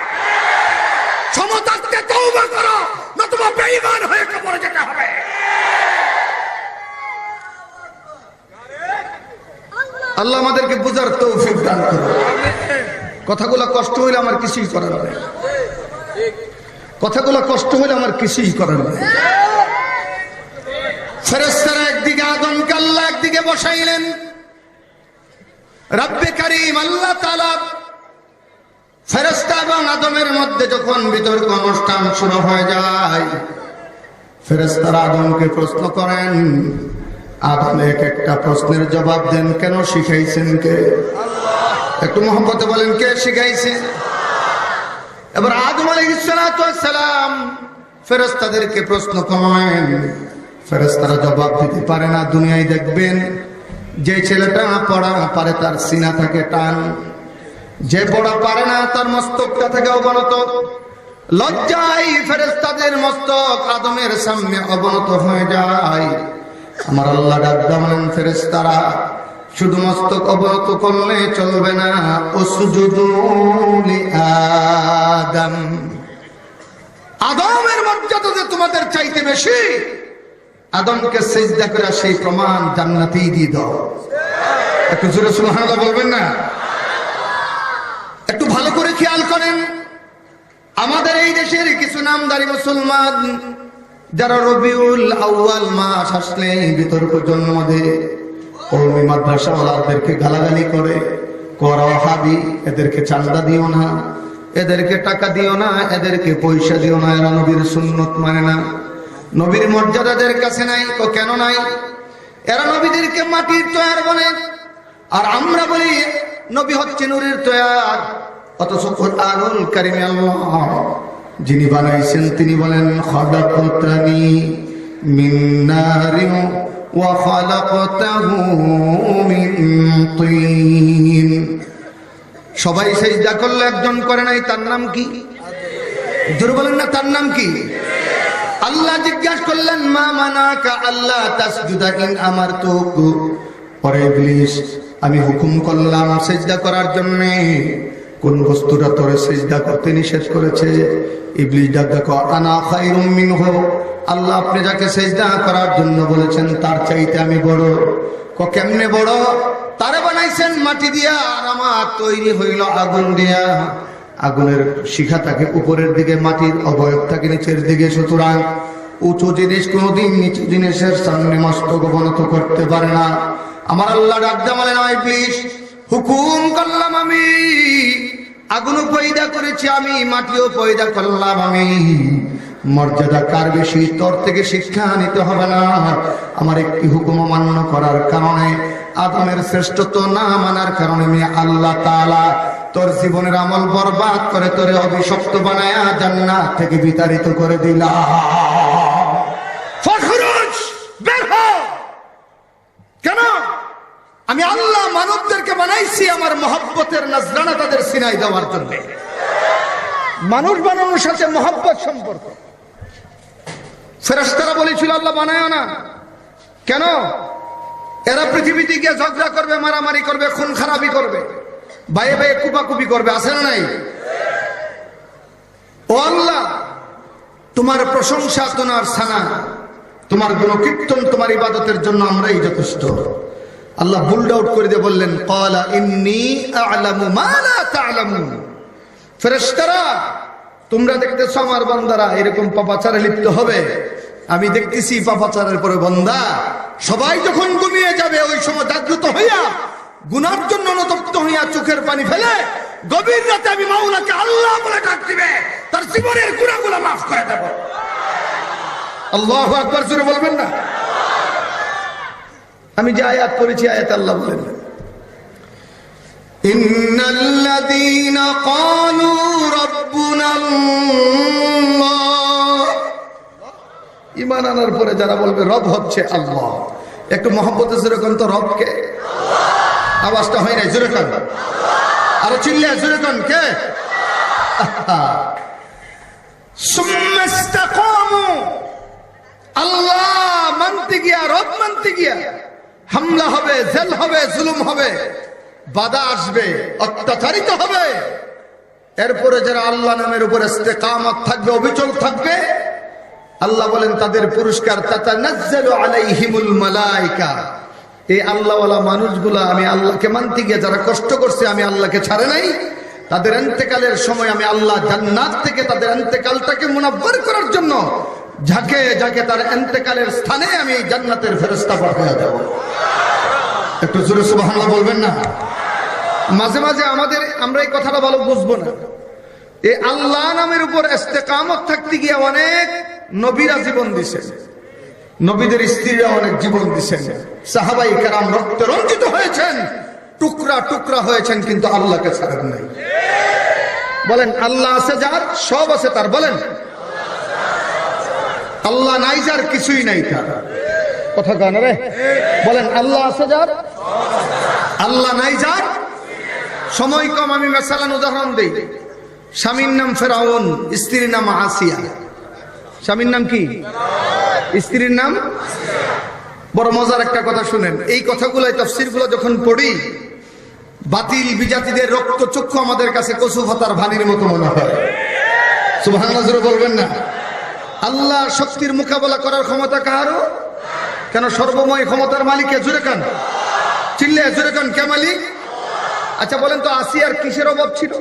সমতাকে তওবা করো, নতুবা বেঈমান হয়ে কবরে যেতে হবে। আল্লাহ আমাদেরকে বুঝার তৌফিক দান করুন। কথাগুলো কষ্ট হইলে আমার কিছুই করার নেই, কথাগুলো কষ্ট হইলে আমার কিছুই করার নেই। ফেরেশতারা একদিকে আদমকে আল্লাহ একদিকে বসাইলেন। রব্বে কারীম আল্লাহ তাআলা ফেরেশতা এবং আদমের মধ্যে যখন বিতর্ক অনুষ্ঠান শুরু হয়ে যায়, ফেরেশতারা আদমকে প্রশ্ন করেন, আদম এক একটা প্রশ্নের জবাব দেন, কেন শিখাইছেন কে? একটু মহব্বতে বলেন, কে শিখাইছে? এবার আদম আলাইহিস সালাতু ওয়াস সালাম ফেরেশতাদেরকে প্রশ্ন করেন, ফেরেশতারা জবাব দিতে পারে না। দুনিয়ায় দেখবেন যে ছেলেটা পড়া পারে তার সিনা থাকে টান, যে পড়া পারে না তার মস্তকটা থেকে অবনত। লজ্জায় ফেরেশতাদের মস্তক আদমের সামনে অবনত হয়ে যায়। আমার আল্লাহ ডাক দেন, ফেরেশতারা শুধু মস্তক অবনত করলে চলবে না, উসজুদু লি আদম। আদমের মর্যাদা যে তোমাদের চাইতে বেশি, আদমকে সিজদা করে সেই প্রমাণ জান্নাতি দিয়ে দাও। একটু জোরে সুবহানাল্লাহ বলবেন না? একটু ভালো করে খেয়াল করেন, আমাদের এই দেশের কিছু নামদারি মুসলমান যারা রবিউল আউয়াল মাস আসলে বিতর্ক জন্ম দেয়, কওমি মাদ্রাসাওয়ালাদেরকে গালাগালি করে, ওয়াহাবি, এদেরকে চান্দা দিও না, এদেরকে টাকা দিও না, এদেরকে পয়সা দিও না, এরা নবীর সুন্নত মানে না, নবীর মর্যাদা এদের কাছে নাই। তো কেন নাই? এরা নবীদেরকে মাটির তৈয়ার বলে, আর আমরা বলি নবী হচ্ছে নূরের তৈয়ার। অথচ কুরআনুল কারীমে আল্লাহ যিনি বানাইছেন তিনি বলেন খালাকতানি মিন নারিন ওয়া খালাকতাহু মিন তিন। সবাই সিজদা করলে একজন করে নাই, তার নাম কি? জোরে বলেন না, তার নাম কি? আল্লাহ জিজ্ঞাসা করলেন মা মানাকা আল্লাহ তাসজুদা ইন আমারতুকু। পরে ইবলিস আমি হুকুম করলাম সিজদা করার জন্য, কোন বস্তুটা তোরে সিজদা করতে নিষেধ করেছে? ইবলিস ডাক দেখো আনা খায়রুম মিনহু, আল্লাহ আপনি যাকে সিজদা করার জন্য বলেছেন তার চাইতে আমি বড়। কেমনে বড়? তারে বানাইছেন মাটি দিয়া, আর আমার তৈরি হইল আগুন দিয়া। আগুনের শিখা থাকে উপরের দিকে, মাটির অবয়ব থাকে নিচের দিকে। সুতরাং উঁচু জিনিস কোনোদিন নিচু জিনিসের সামনে মস্তক অবনত করতে পারে না। আমার আল্লাহ ডাকতে বলে না ইবলিস হুকুম করলাম আমি, আগুনও পয়দা করেছি আমি, মাটিও পয়দা করলাম আমি। মর্যাদা কার বেশি তোর থেকে শিক্ষা নিতে হবে না। আমার একটি হুকুম অমান্য করার কারণে, আদমের শ্রেষ্ঠত্ব না মানার কারণে আমি আল্লাহ তাআলা তোর জীবনের আমল বরবাদ করে তোরে অভিশপ্ত বানায়া জান্নাত থেকে বিতাড়িত করে দিলাম। ফখরুজ বের হ। কেন? আমি আল্লাহ মানবদেরকে বানাইছি আমার মহব্বতের নজরানা তাদের সিনায় দেওয়ার জন্য। মানুষ বানানোর সাথে মহব্বত সম্পর্ক। ফেরেশতারা বলেছিল আল্লাহ বানায় না। কেন? এরা পৃথিবীতে গিয়ে ঝগড়া করবে, মারামারি করবে, খুন খারাপি করবে, বাইরে বাইরে কুপাকুপি করবে, আছে না নাই? ও আল্লাহ তোমার প্রশংসা, তোমার সানা, তোমার গুণকীর্তন, তোমার ইবাদতের জন্য আমরাই যথেষ্ট। আল্লাহ বুল্ড আউট করে দিয়ে বললেন ক্বালা ইন্নী আ'লামু মা লা তা'লামুন। ফেরেশতারা তোমরা দেখতেছো আমার বান্দারা এরকম পাপাচারে লিপ্ত হবে, আমি দেখতেছি পাপাচারের পরে বান্দা সবাই যখন ঘুমিয়ে যাবে ওই সময় জাগ্রত হইয়া গুনার জন্য অনুতপ্ত হইয়া চোখের পানি ফেলে গভীর রাতে আমি মাওলাকে আল্লাহ বলে ডাক দিবে, তার জীবনের গুনাহগুলো মাফ করে দেব। আল্লাহু আকবার জোরে বলবেন না? আমি যে আয়াত পড়েছি আয়াত আল্লাহ বলেন ইন্নাল্লাযীনা ক্বালু রাব্বুনাল্লাহ, ঈমান আনার পরে যারা বলবে রব হচ্ছে আল্লাহ, একটু মহব্বতে জোরে কোন তো রবকে। আওয়াজটা হয় না, জোরে কোন, আরো চিল্লা জোরে কোন কে? সুম্মা ইসতাকামু, আল্লাহ মানতে গিয়া, রব মানতে গিয়া হামলা হবে, জেল হবে, জুলুম হবে, বাধা আসবে, অত্যাচারিত হবে। এরপরে যারা আল্লাহ নামের উপর ইস্তেকামত থাকবে, অবিচল থাকবে, আল্লাহ বলেন তাদের পুরস্কার তাতানাজ্জালু আলাইহিমুল মালায়েকা। এই আল্লাহওয়ালা মানুষগুলা আমি আল্লাহকে মানতে গিয়ে যারা কষ্ট করছে, আমি আল্লাহকে ছাড়ে নাই, তাদের ইন্তেকালের সময় আমি আল্লাহ জান্নাত থেকে তাদের ইন্তেকালটাকে মুনাব্বর করার জন্য যাকে যাকে তার ইন্তেকালের স্থানে আমি জান্নাতের ফেরেশতা পাঠিয়ে দেব। একটু জোরে সুবহানাল্লাহ বলবেন না? মাঝে মাঝে আমরা এই কথাটা ভালো বুঝবো না। এই আল্লাহ নামের উপর ইস্তেকামত থাকতে গিয়ে অনেক নবীরা জীবন দিয়েছেন, নবীদের স্ত্রীরা অনেক জীবন দিয়েছেন, সাহাবায়ে কেরাম রক্তে রঞ্জিত হয়েছেন, টুকরা টুকরা হয়েছেন, কিন্তু আল্লাহকে ছাড়েন নাই। বলেন আল্লাহ আছে যার, সব আছে তার। বলেন আল্লাহ নাই যার, কিছুই নাই তার। কথা গান রে, বলেন আল্লাহ আছে যার, আল্লাহ নাই যার। সময় কম, আমি মেসালান উদাহরণ দেই। স্বামীর নাম ফেরাউন, স্ত্রীর নাম আসিয়া। স্বামীর নাম কি? স্ত্রীর নাম? বড় মজার একটা কথা শুনেন। এই কথাগুলো তাফসীরগুলো যখন পড়ি, বাতিল বিজাতিদের রক্তচক্ষু আমাদের কাছে কচু পাতার ভানির মতো মনে হয়। সুবহানাল্লাহ জোরে বলবেন না? আল্লাহ শক্তির মোকাবেলা করার ক্ষমতা কারও? কেন? সর্বময় ক্ষমতার মালিক কে? জোরে কান, চিল্লে জোরে কান, কে মালিক? আচ্ছা বলেন তো আসিয়ার কিসের অভাব ছিল?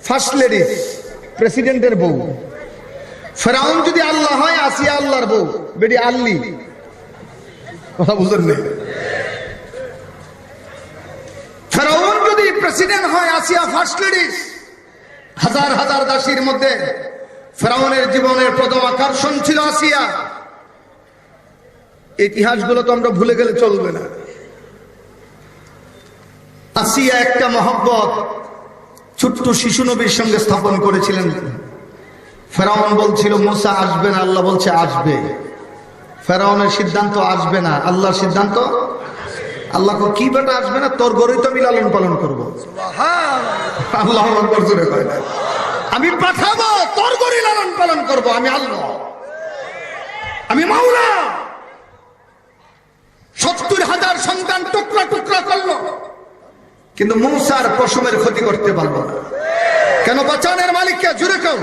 ফার্স্ট লেডি, প্রেসিডেন্টের বউ। ফেরাউন যদি আল্লাহ হয়, আসিয়া আল্লাহর বউ, বেটি আল্লি। কথা বুঝলেন না? ফেরাউন যদি প্রেসিডেন্ট হয়, আসিয়া ফার্স্ট লেডি। হাজার হাজার দাসীর মধ্যে ফেরাউনের জীবনের প্রথম আকর্ষণ ছিল আসিয়া। ইতিহাসগুলো তো আমরা ভুলে গেলে চলবে না। আসিয়া একটা মহব্বত, ছোট্ট শিশু নবীর সঙ্গে স্থাপন করেছিলেন। ফেরাউন বলছিল মুসা আসবে না, আল্লাহ বলছে আসবে। ফেরাউনের সিদ্ধান্ত আসবে না, আল্লাহর সিদ্ধান্ত। আল্লাহ কি বেটা আসবে না, তোর গরুই তো আমি লালন পালন করবো। আল্লাহ আকবার জোরে কয় না, আমি পাঠাবো, তোর গরুই লালন পালন করবো, আমি আল্লাহ, আমি মাওলা। 70,000 সন্তান টুকরা টুকরা করলো, কিন্তু মুসার পশমের ক্ষতি করতে পারবো না। কেন? বাঁচানের মালিককে, জুড়ে কেউ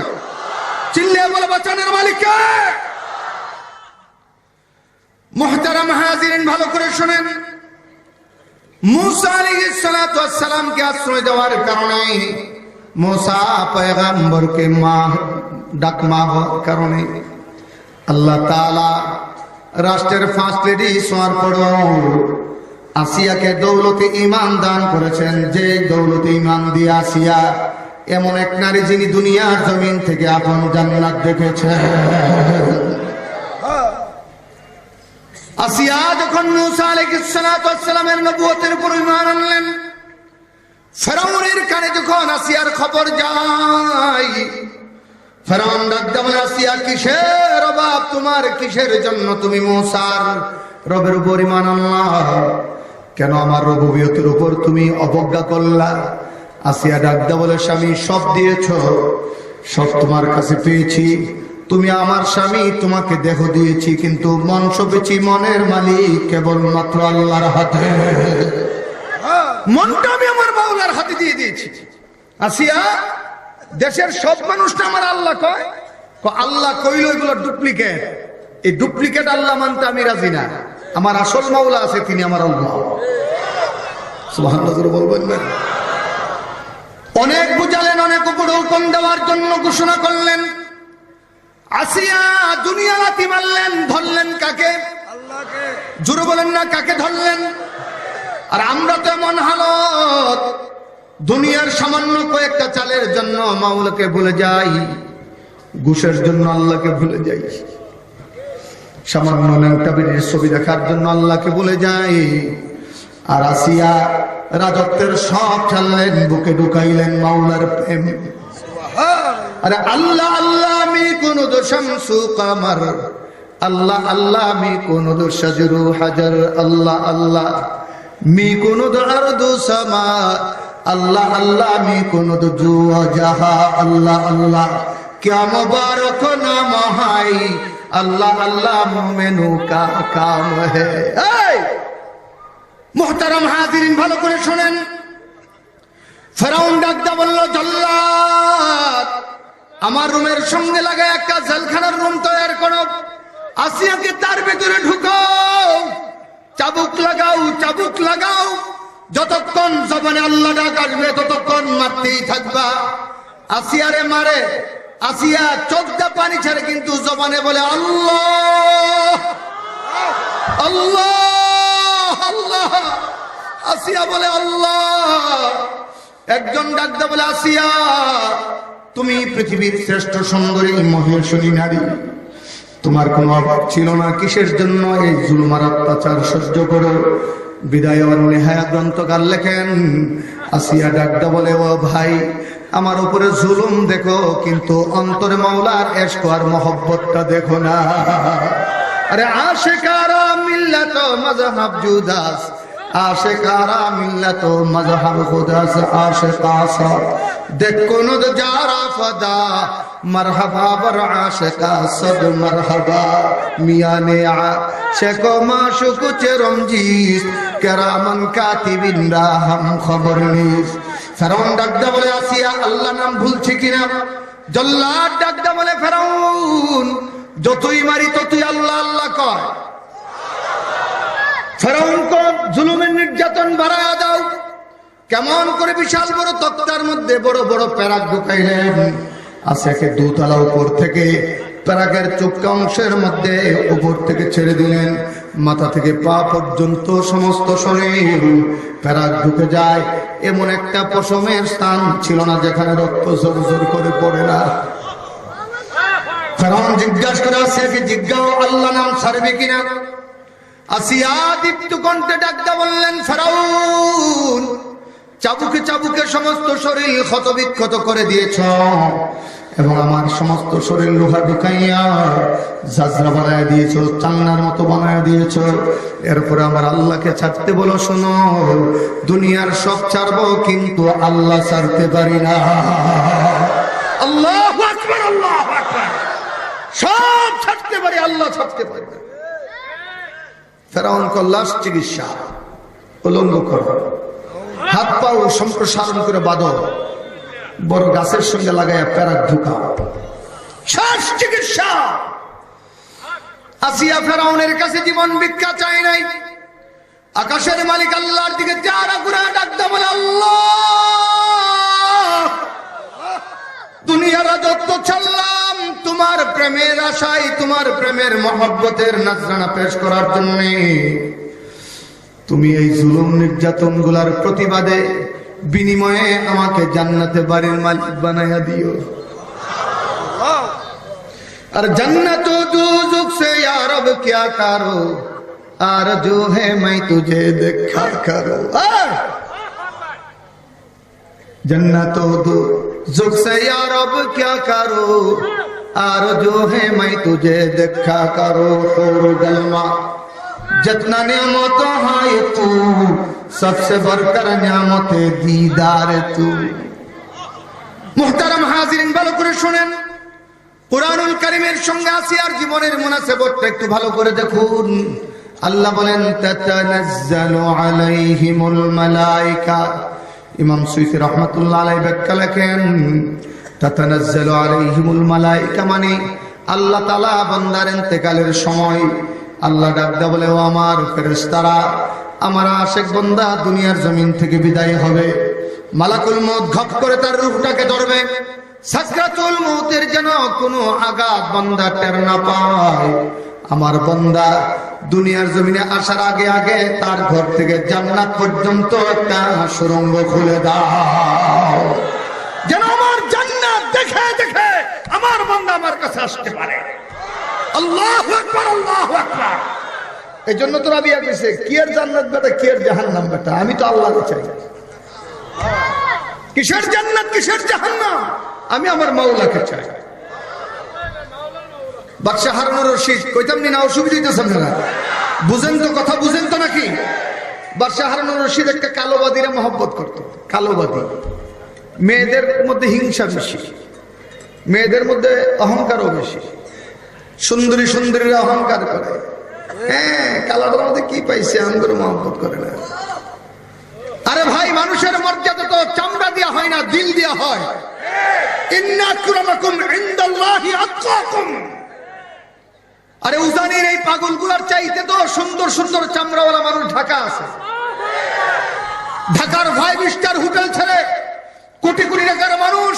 চিল্লিয়ে বলে বাঁচানের মালিককে। মুহতারাম হাজিরিন, ভালো করে শুনেন, মুসা আলাইহিস সালাতু ওয়াস সালামকে আশ্রয় দেওয়ার কারণে, মুসা পয়গম্বরকে ডাকমা হওয়ার কারণে আল্লাহ তাআলা রাষ্ট্রের ফার্স্ট লেডি হওয়ার পরও আসিয়াকে দৌলতে ঈমান দান করেছেন। যে দৌলতে ঈমান দিয়ে আসিয়া এমন এক নারী যিনি দুনিয়ার জমিন থেকে আপন জান্নাত দেখেছেন। আসিয়া যখন মুসা আলাইহিস সালাতু ওয়াস সালামের নবুয়তের উপর ঈমান আনলেন, ফেরাউনের কানে যখন আসিয়ার খবর যায়, ফেরাউন ডাকতে বলে, আসিয়া কিসের অভাব তোমার, কিসের জন্য তুমি মুসার রবের উপর ঈমান আনলা? কেন আমার রবুবিয়তের উপর তুমি অবজ্ঞা করলা? আসিয়া ডাকতে বলে, স্বামী সব দিয়েছ, সব তোমার কাছে পেয়েছি, তুমি আমার স্বামী, তোমাকে দেহ দিয়েছি, কিন্তু মন সবেছি, মনের মালিক কেবলমাত্র আল্লাহর হাতে। মনটা আমি আমার মাওলার হাতে দিয়ে দিয়েছি। আসিয়া, দেশের সব মানুষটা আমার আল্লাহ কয়, আল্লাহ কইল এগুলো ডুপ্লিকেট, এই ডুপ্লিকেট আল্লাহ মানতে আমি রাজি না, আমার আসল মাওলা আছে, তিনি আমার আল্লাহ। সুবহানাল্লাহ বলবেন না? অনেক বুঝালেন, অনেক উপরে হুকুম দেওয়ার জন্য ঘোষণা করলেন। আসিয়া দুনিয়া লাথি মারলেন, ধরলেন কাকে? আল্লাহকে। জোরে বলেন না, কাকে ধরলেন? আর আমরা তো এমন হালত, দুনিয়ার সামান্য কয়েকটা চালের জন্য মাওলাকে ভুলে যাই, ঘুষের জন্য আল্লাহকে ভুলে যাই, সামান্য ন্যাংটা বেরির ছবি দেখার জন্য আল্লাহকে ভুলে যাই। আর আসিয়া রাজত্বের সব ছাড়লেন, বুকে ঢুকাইলেন মাওলার প্রেম। আরে আল্লাহ আল্লাহ আমি কোন দোষামসু কামার, আল্লাহ আল্লাহ আমি কোন দোষাজরু হাজার, আল্লাহ আল্লাহ মি কোন দরদু সামা, আল্লাহ আল্লাহ আমি কোন দু জাহা, আল্লাহ আল্লাহ क्या मुबारक नाम है, अल्लाह अल्लाह मोमेनू का काम है। मुहतरम हाजिरिन, ভালো করে শুনেন, ফেরাউন ডাকদা বলল, জল্লাদ আমার রুমের সঙ্গে লাগা একটা জেলখানার রুম তৈরি করো, আসিয়াকে তার ভিতরে ঢুকাও, চাবুক লাগাও, চাবুক লাগাও, যতক্ষণ জবানে আল্লাহ ডাক আসবে ততক্ষণ মারতেই থাকবা। আসিয়ারে মারে, আসিয়া চোখটা পানি ছাড়ে, কিন্তু জবানে বলে আল্লাহ আল্লাহ আল্লাহ। আসিয়া বলে আল্লাহ। একজন ডাকতে বলে, আসিয়া তুমি পৃথিবীর শ্রেষ্ঠ সুন্দরী মহেশ্বরী নারী, তোমার কোনো অভাব ছিল না, কিসের জন্য এই জুলুম আর অত্যাচার সহ্য করো? বিদায় ও নেহায়া গ্রন্থকার লেখেন, আসিয়া ডাকতে বলে, ও ভাই আমার উপরে জুলুম দেখো, কিন্তু অন্তরে মাওলার ইশক আর মহব্বতটা দেখো না। আরে আশিকারা মিল্লাত মাযহাব জুদাস, আশিকারা মিল্লাত মাযহাব খুদাস, আশিকাসা দেখ কোন যারা ফদা, মারহাবা বর আশিকা সদ মারহাবা, মিয়ানে আশিক মাশুক চেরমজিস, কেরামান কাতিবিন রাহম খবর নিস। ফেরাউন ডাকদা বলে, আসিয়া আল্লাহ নাম ভুলছে কিনা? জল্লাদ ডাকদা বলে, ফেরাউন যতই মারি ততই আল্লাহ আল্লাহ কয়। ফেরাউন কো জুলুমের নির্যাতন বাড়ায়া দাও। কেমন করে বিশাল বড় তক্তার মধ্যে বড় বড় প্যারাক ঢুকাইলেন, আসিয়াকে দোতলা উপর থেকে প্যারাকের চুপকা অংশের মধ্যে উপর থেকে ছেড়ে দিলেন, মাথা থেকে পা পর্যন্ত সমস্ত শরীর প্যারাক ঢুকে যায়। এমন একটা পশমের স্থান ছিল না যেখানে রক্ত ঝরঝর করে পড়ে না। ফেরাউন জিজ্ঞাসা করে আসিয়াকে, জিজ্ঞাও আল্লাহ নাম ছাড়বে কিনা? আসিয়া দীপ্ত কণ্ঠে ডাকতে বললেন, ফেরাউন চাবুকে চাবুকে সমস্ত শরীর ক্ষতবিক্ষত করে দিয়েছ এবং আমার সমস্ত শরীর লোহা ঢুকাইয়া জাজরা বানায় দিয়েছ, চান্নার মতো বানায় দিয়েছ। এরপরে আমার আল্লাহকে ছাড়তে বলো, শোনো দুনিয়ার সব ছাড়বো কিন্তু আল্লাহ ছাড়তে পারি না। আল্লাহু আকবার, আল্লাহু আকবার। সব ছাড়তে পারি, আল্লাহ ছাড়তে পারি না। ফেরাউন কো লাশ চিকিৎসা, উলঙ্গ করো, হাত পাও সম্প্রসারণ করে বাঁধো, বড় গাছের সঙ্গে লাগাইয়া প্যারাক ঢুকাও, শ্বাস চিকিৎসা। আসিয়া ফেরাউনের কাছে জীবন ভিক্ষা চাই নাই, আকাশের মালিক আল্লাহর দিকে যারা ঘুরে ডাকতে বলে, আল্লাহ দুনিয়ার রাজত্ব ছাড়লাম তোমার প্রেমের আশায়, তোমার প্রেমের মহব্বতের নাজরানা পেশ করার জন্য। তুমি এই জুলুম নির্যাতন গুলার প্রতিবাদে বিনিময়ে আমাকে জান্নাতে বাড়ির মালিক বানায়া দিও। আর জান্নাত দুজুক সে ইয়া রব क्या करो, আর जो है मैं तुझे देखा करो। जन्नत दुजुक से या रब क्या करो, আর जो है मैं तुझे देखा करो। और गलमा जितना नियामत है तू, सबसे बढ़कर नियामत दीदार तू। मुहतरम हाजिरिन, ভালো করে শুনেন, কুরআনুল কারীমের সঙ্গে আসিয়ার জীবনের মুনাসাবাতটা একটু ভালো করে দেখুন। আল্লাহ বলেন তাতানাজ্জালু আলাইহিমুল মালায়েকা। ইমাম সুয়ুতী রাহমাতুল্লাহ আলাইহি ব্যাখ্যা লেখেন, তাতানাজ্জালু আলাইহিমুল মালায়েকা মানে আল্লাহ তাআলা বান্দার ইন্তেকালের সময় আল্লাহ ডাকদা বলে, ও আমার ফেরেশতারা, আমার আশিক বান্দা দুনিয়ার জমিন থেকে বিদায় হবে। মালাকুল মউত ঘপ করে তার রূহটাকে ধরবে। সাকরাতুল মউতের যেন কোনো আঘাত বান্দা টের না পায়। আমার বান্দা দুনিয়ার জমিনে আসার আগে আগে তার ঘর থেকে জান্নাত পর্যন্ত একটা সুড়ঙ্গ খুলে দাও, যেন আমার জান্নাত দেখে দেখে আমার বান্দা আমার কাছে আসতে পারে। আল্লাহু আকবার, আল্লাহু আকবার। এই জন্য তো রাবিয়া কইছে, কি এর জান্নাত বেটা, কি এর জাহান্নাম বেটা, আমি তো আল্লাহকে চাই। কিসের জান্নাত, কিসের জাহান্নাম, আমি আমার মাওলাকে চাই। বাদশাহ হারুনুর রশিদ, কইতাম না অসুবিধা হইতেছেন না, বুঝেন তো কথা, বুঝেন তো নাকি? বাদশাহ হারুনুর রশিদ একটা কালোবাদীরা মহব্বত করত। কালোবাদী মেয়েদের মধ্যে হিংসা বেশি, মেয়েদের মধ্যে অহংকারও বেশি। সুন্দরী সুন্দরীরা অহংকার করে, হ্যাঁ কালাটার মধ্যে কি পাইছে, আমগুলো মহব্বত করে না। আরে ভাই, মানুষের মর্যাদা তো চামড়া দিয়া হয় না, দিল দিয়া হয়। ইন্না আক্রামাকুম ইনদাল্লাহি আতকাকুম। আরে উজানির এই পাগলগুলার চাইতে তো সুন্দর সুন্দর চামড়াওয়ালা মানুষ ঢাকা আছে। ঢাকার 5 স্টার হোটেল ছেড়ে কোটি কোটি টাকার মানুষ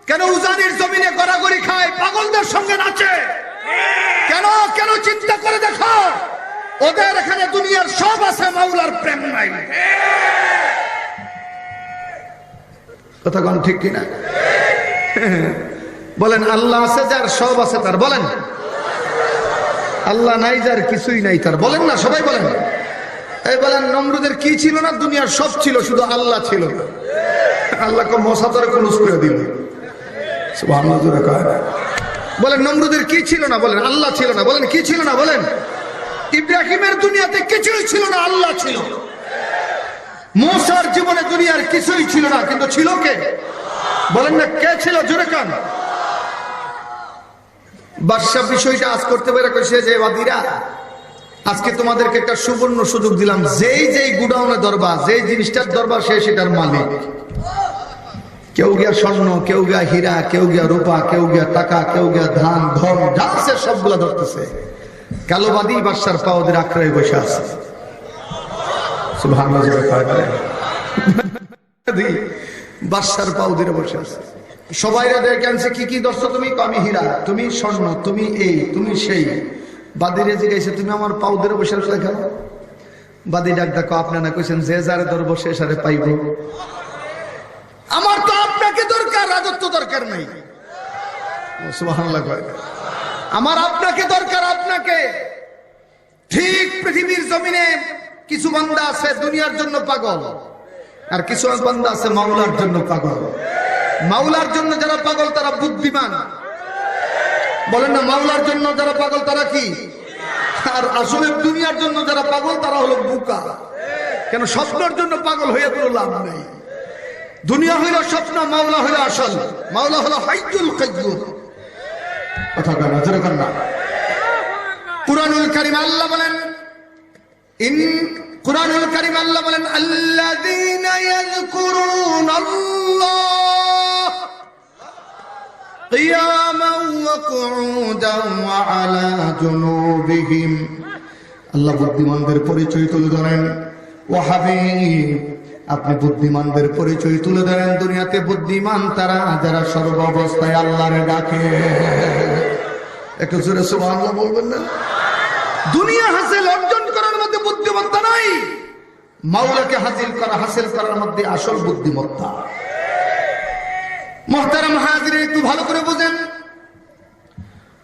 কেন উজানির জমিনে গড়াগড়ি খায়, পাগলদের সঙ্গে নাচে কেন? কেন চিন্তা করে দেখো, ওদের এখানে দুনিয়ার সব আছে, মাওলার প্রেম নাই। কথা কোন ঠিক কিনা বলেন? আল্লাহ আছে যার, সব আছে তার, বলেন। আল্লাহ নাই যার, কিছুই নাই তার, বলেন না সবাই বলেন। এই বলেন, নমরুদের কি ছিল না? দুনিয়ার সব ছিল, শুধু আল্লাহ ছিল না। আল্লাহকে মশাতরে কুনুস করে দিল। সুবহানাল্লাহ জোরে কয় না। বলেন নমরুদের কি ছিল না? বলেন আল্লাহ ছিল না। বলেন কি ছিল না? বলেন ইব্রাহিমের দুনিয়াতে কিছুই ছিল না, আল্লাহ ছিল। মূসার জীবনে দুনিয়ার কিছুই ছিল না, কিন্তু ছিল কে? বলেন না কে ছিল? জোরে কান। বাদশা বিষয়টা আজ করতে পেরে কইছে যে, বাদীরা আজকে তোমাদেরকে একটা সুবর্ণ সুযোগ দিলাম, যেই যেই গুডাউনে দরবা, যেই জিনিসটার দরবা, সে সেটার মালিক। কেউ গিয়া স্বর্ণ, কেউ গিয়া হীরা, কেউ গিয়া রূপা, কেউ গিয়া টাকা, কেউ গিয়া ধান, গম, যা আছে সবগুলা ধরতেছে। কালোবাদী বাদশার পা ওদের আক্রয়ে বসে আছে। সুবহানাল্লাহ, বাদশার পা ওদের বসে আছে। সবাই দেখে আনছে, কি কি দর্শ তুমি? আমি হীরা, তুমি স্বর্ণ, তুমি এই, তুমি সেই। বাদীরে জিজ্ঞাসা, তুমি আমার পাও ধরে বসে আসলে কেন? বাদী ডাক দেখো, আপনারা কইছেন যে যারে ধরবো সে সারে পাইব। আমার তো আপনাকে দরকার, রাজত্ব দরকার নাই। সুবহানাল্লাহ কয়, আমার আপনাকে দরকার, আপনাকে। ঠিক পৃথিবীর জমিনে কিছু বান্দা আছে দুনিয়ার জন্য পাগল, আর কিছু বান্দা আছে মাওলার জন্য পাগল। মাওলার জন্য যারা পাগল তারা বুদ্ধিমান। বলেন না, মাওলার জন্য যারা পাগল তারা কি? আর আসলে দুনিয়ার জন্য যারা পাগল তারা হলো বোকা। কেন? স্বপ্নের জন্য পাগল হয়ে কোনো লাভ নেই। দুনিয়া হইল স্বপ্ন, মাওলা হইল আসল। মাওলা হলো হাইয়ুল কাইয়্যুম। কথা কয় না, জোরে কর না। কুরআনুল কারীম আল্লাহ বলেন, কুরআনুল কারীম আল্লাহ বলেন, আল্লাযীনা ইয়াযকুরুনাল্লাহ কিয়ামান ওয়া কুউদান ওয়া আলা জুনুবিহিম। আল্লাহ বুদ্ধিমানদের পরিচয় তুলে ধরেন। ও হাবিব, আপনি বুদ্ধিমানদের পরিচয় তুলে ধরেন। দুনিয়াতে বুদ্ধিমান তারা যারা সর্ব অবস্থায় আল্লাহরে ডাকে। একটু জোরে সুবহানাল্লাহ বলবেন না? দুনিয়া হাসিল অর্জন করার মধ্যে বুদ্ধিমত্তা নাই, মাওলাকে হাসিল করার মধ্যে আসল বুদ্ধিমত্তা। মুহতারাম হাজিরিন, একটু ভালো করে বুঝেন।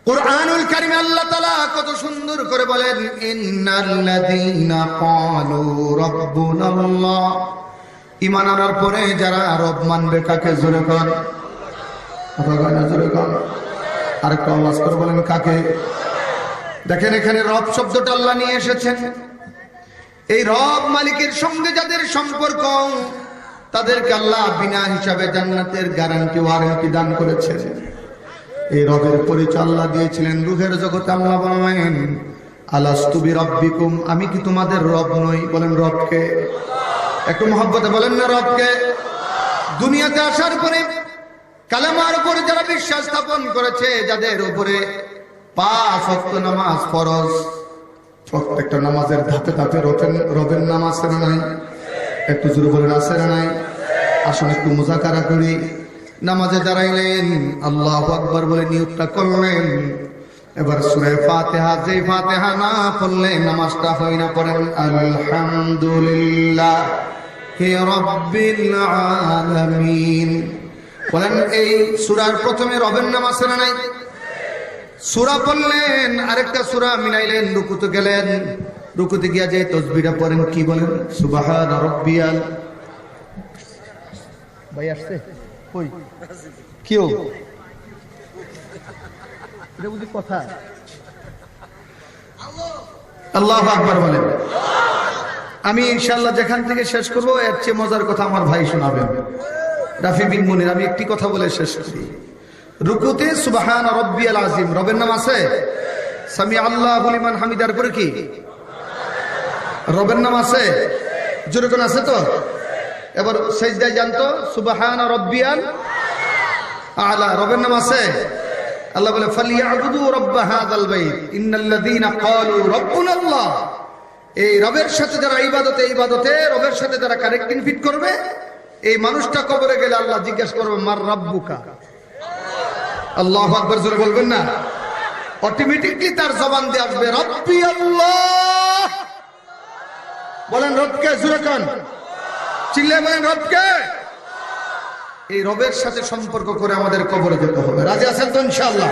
কুরআনুল কারীমে আল্লাহ তাআলা কত সুন্দর করে বলেন, ইন্নাল্লাযীনা ক্বালু রাব্বুনাল্লাহ। ঈমান আনার পরে যারা রব মানবে কাকে? জোরে কর। কথা কয় না, জোরে কর। আরেকটু আওয়াজ করে বলেন, কাকে? দেখেন, এখানে রব শব্দটা আল্লাহ নিয়ে এসেছেন। এই রব মালিকের সঙ্গে যাদের সম্পর্ক, তাদেরকে আল্লাহ বিনা হিসাবে জান্নাতের গ্যারান্টি ওয়ারেন্টি দান করেছেন। এই রবের পরিচয় আল্লাহ দিয়েছিলেন রূহের জগতে। আল্লাহ বলেন, আলাস্তু বিরাব্বিকুম, আমি কি তোমাদের রব নই? বলেন রবকে। একটু মহব্বতে বলেন না, রবকে। দুনিয়াতে আসার পরে কালেমার উপরে যারা বিশ্বাস স্থাপন করেছে, যাদের উপরে 5 ওয়াক্ত নামাজ ফরজ, প্রত্যেকটা নামাজের ধাপে ধাপে রবের নাম আছে না নাই? একটু জোরে বলেন, আছে না নাই? আসুন একটু মুজাকারা করি। নামাজে দাঁড়াইলেন, আল্লাহু আকবার বলে নিয়তটা করলেন। এবার সূরা ফাতিহা, যে ফাতিহা না পড়লে নামাজটা হয় না, পড়েন আলহামদুলিল্লাহি রাব্বিল আলামিন। বলেন, এই সূরার প্রথমে রবের নাম আছে না নাই? সূরা পড়লেন, আরেকটা সূরা মিলাইলেন, রুকুতে গেলেন। রুকুতে গিয়া যে তাসবিহটা পড়েন, কি বলেন? সুবহানা রাব্বিয়াল। ভাই আসছে কই? কিও এটা বুঝি কথা? আল্লাহু আকবার বলেন। আমি ইনশাআল্লাহ যেখান থেকে শেষ করব, এর চেয়ে মজার কথা আমার ভাই শোনাবেন, রাফি বিন মুনির। আমি একটি কথা বলে শেষ করি। রুকুতে সুবহান রাব্বিয়াল আযীম, রবের নাম আছে। সামি আল্লাহু লিমান হামিদার পরে কি রবের নাম আছে? জোরে কোন আছে তো? এবার সেজদায় জানতো সুবহান রাব্বিয়াল আলা, রবের নাম আছে। আল্লাহ বলে, ফালিয়াবুদু রাব্ব হাযাল বাইত ইন্নাল্লাযীনা ক্বালু রাব্বুনাল্লাহ। এই রবের সাথে যারা ইবাদতে রবের সাথে যারা কানেক্টিং ফিট করবে, এই মানুষটা কবরে গেলে আল্লাহ জিজ্ঞাসা করবে, মার রাব্বুকা। আল্লাহু আকবার জোরে বলবেন না? অটোমেটিকলি তার জবান দিয়ে আসবে রাব্বি আল্লাহ। বলেন রবকে, জোরে কোন? চিল্লায় বলেন রবকে। এই রবের সাথে সম্পর্ক করে আমাদের কবরে যেতে হবে। রাজি আছেন তো ইনশাআল্লাহ?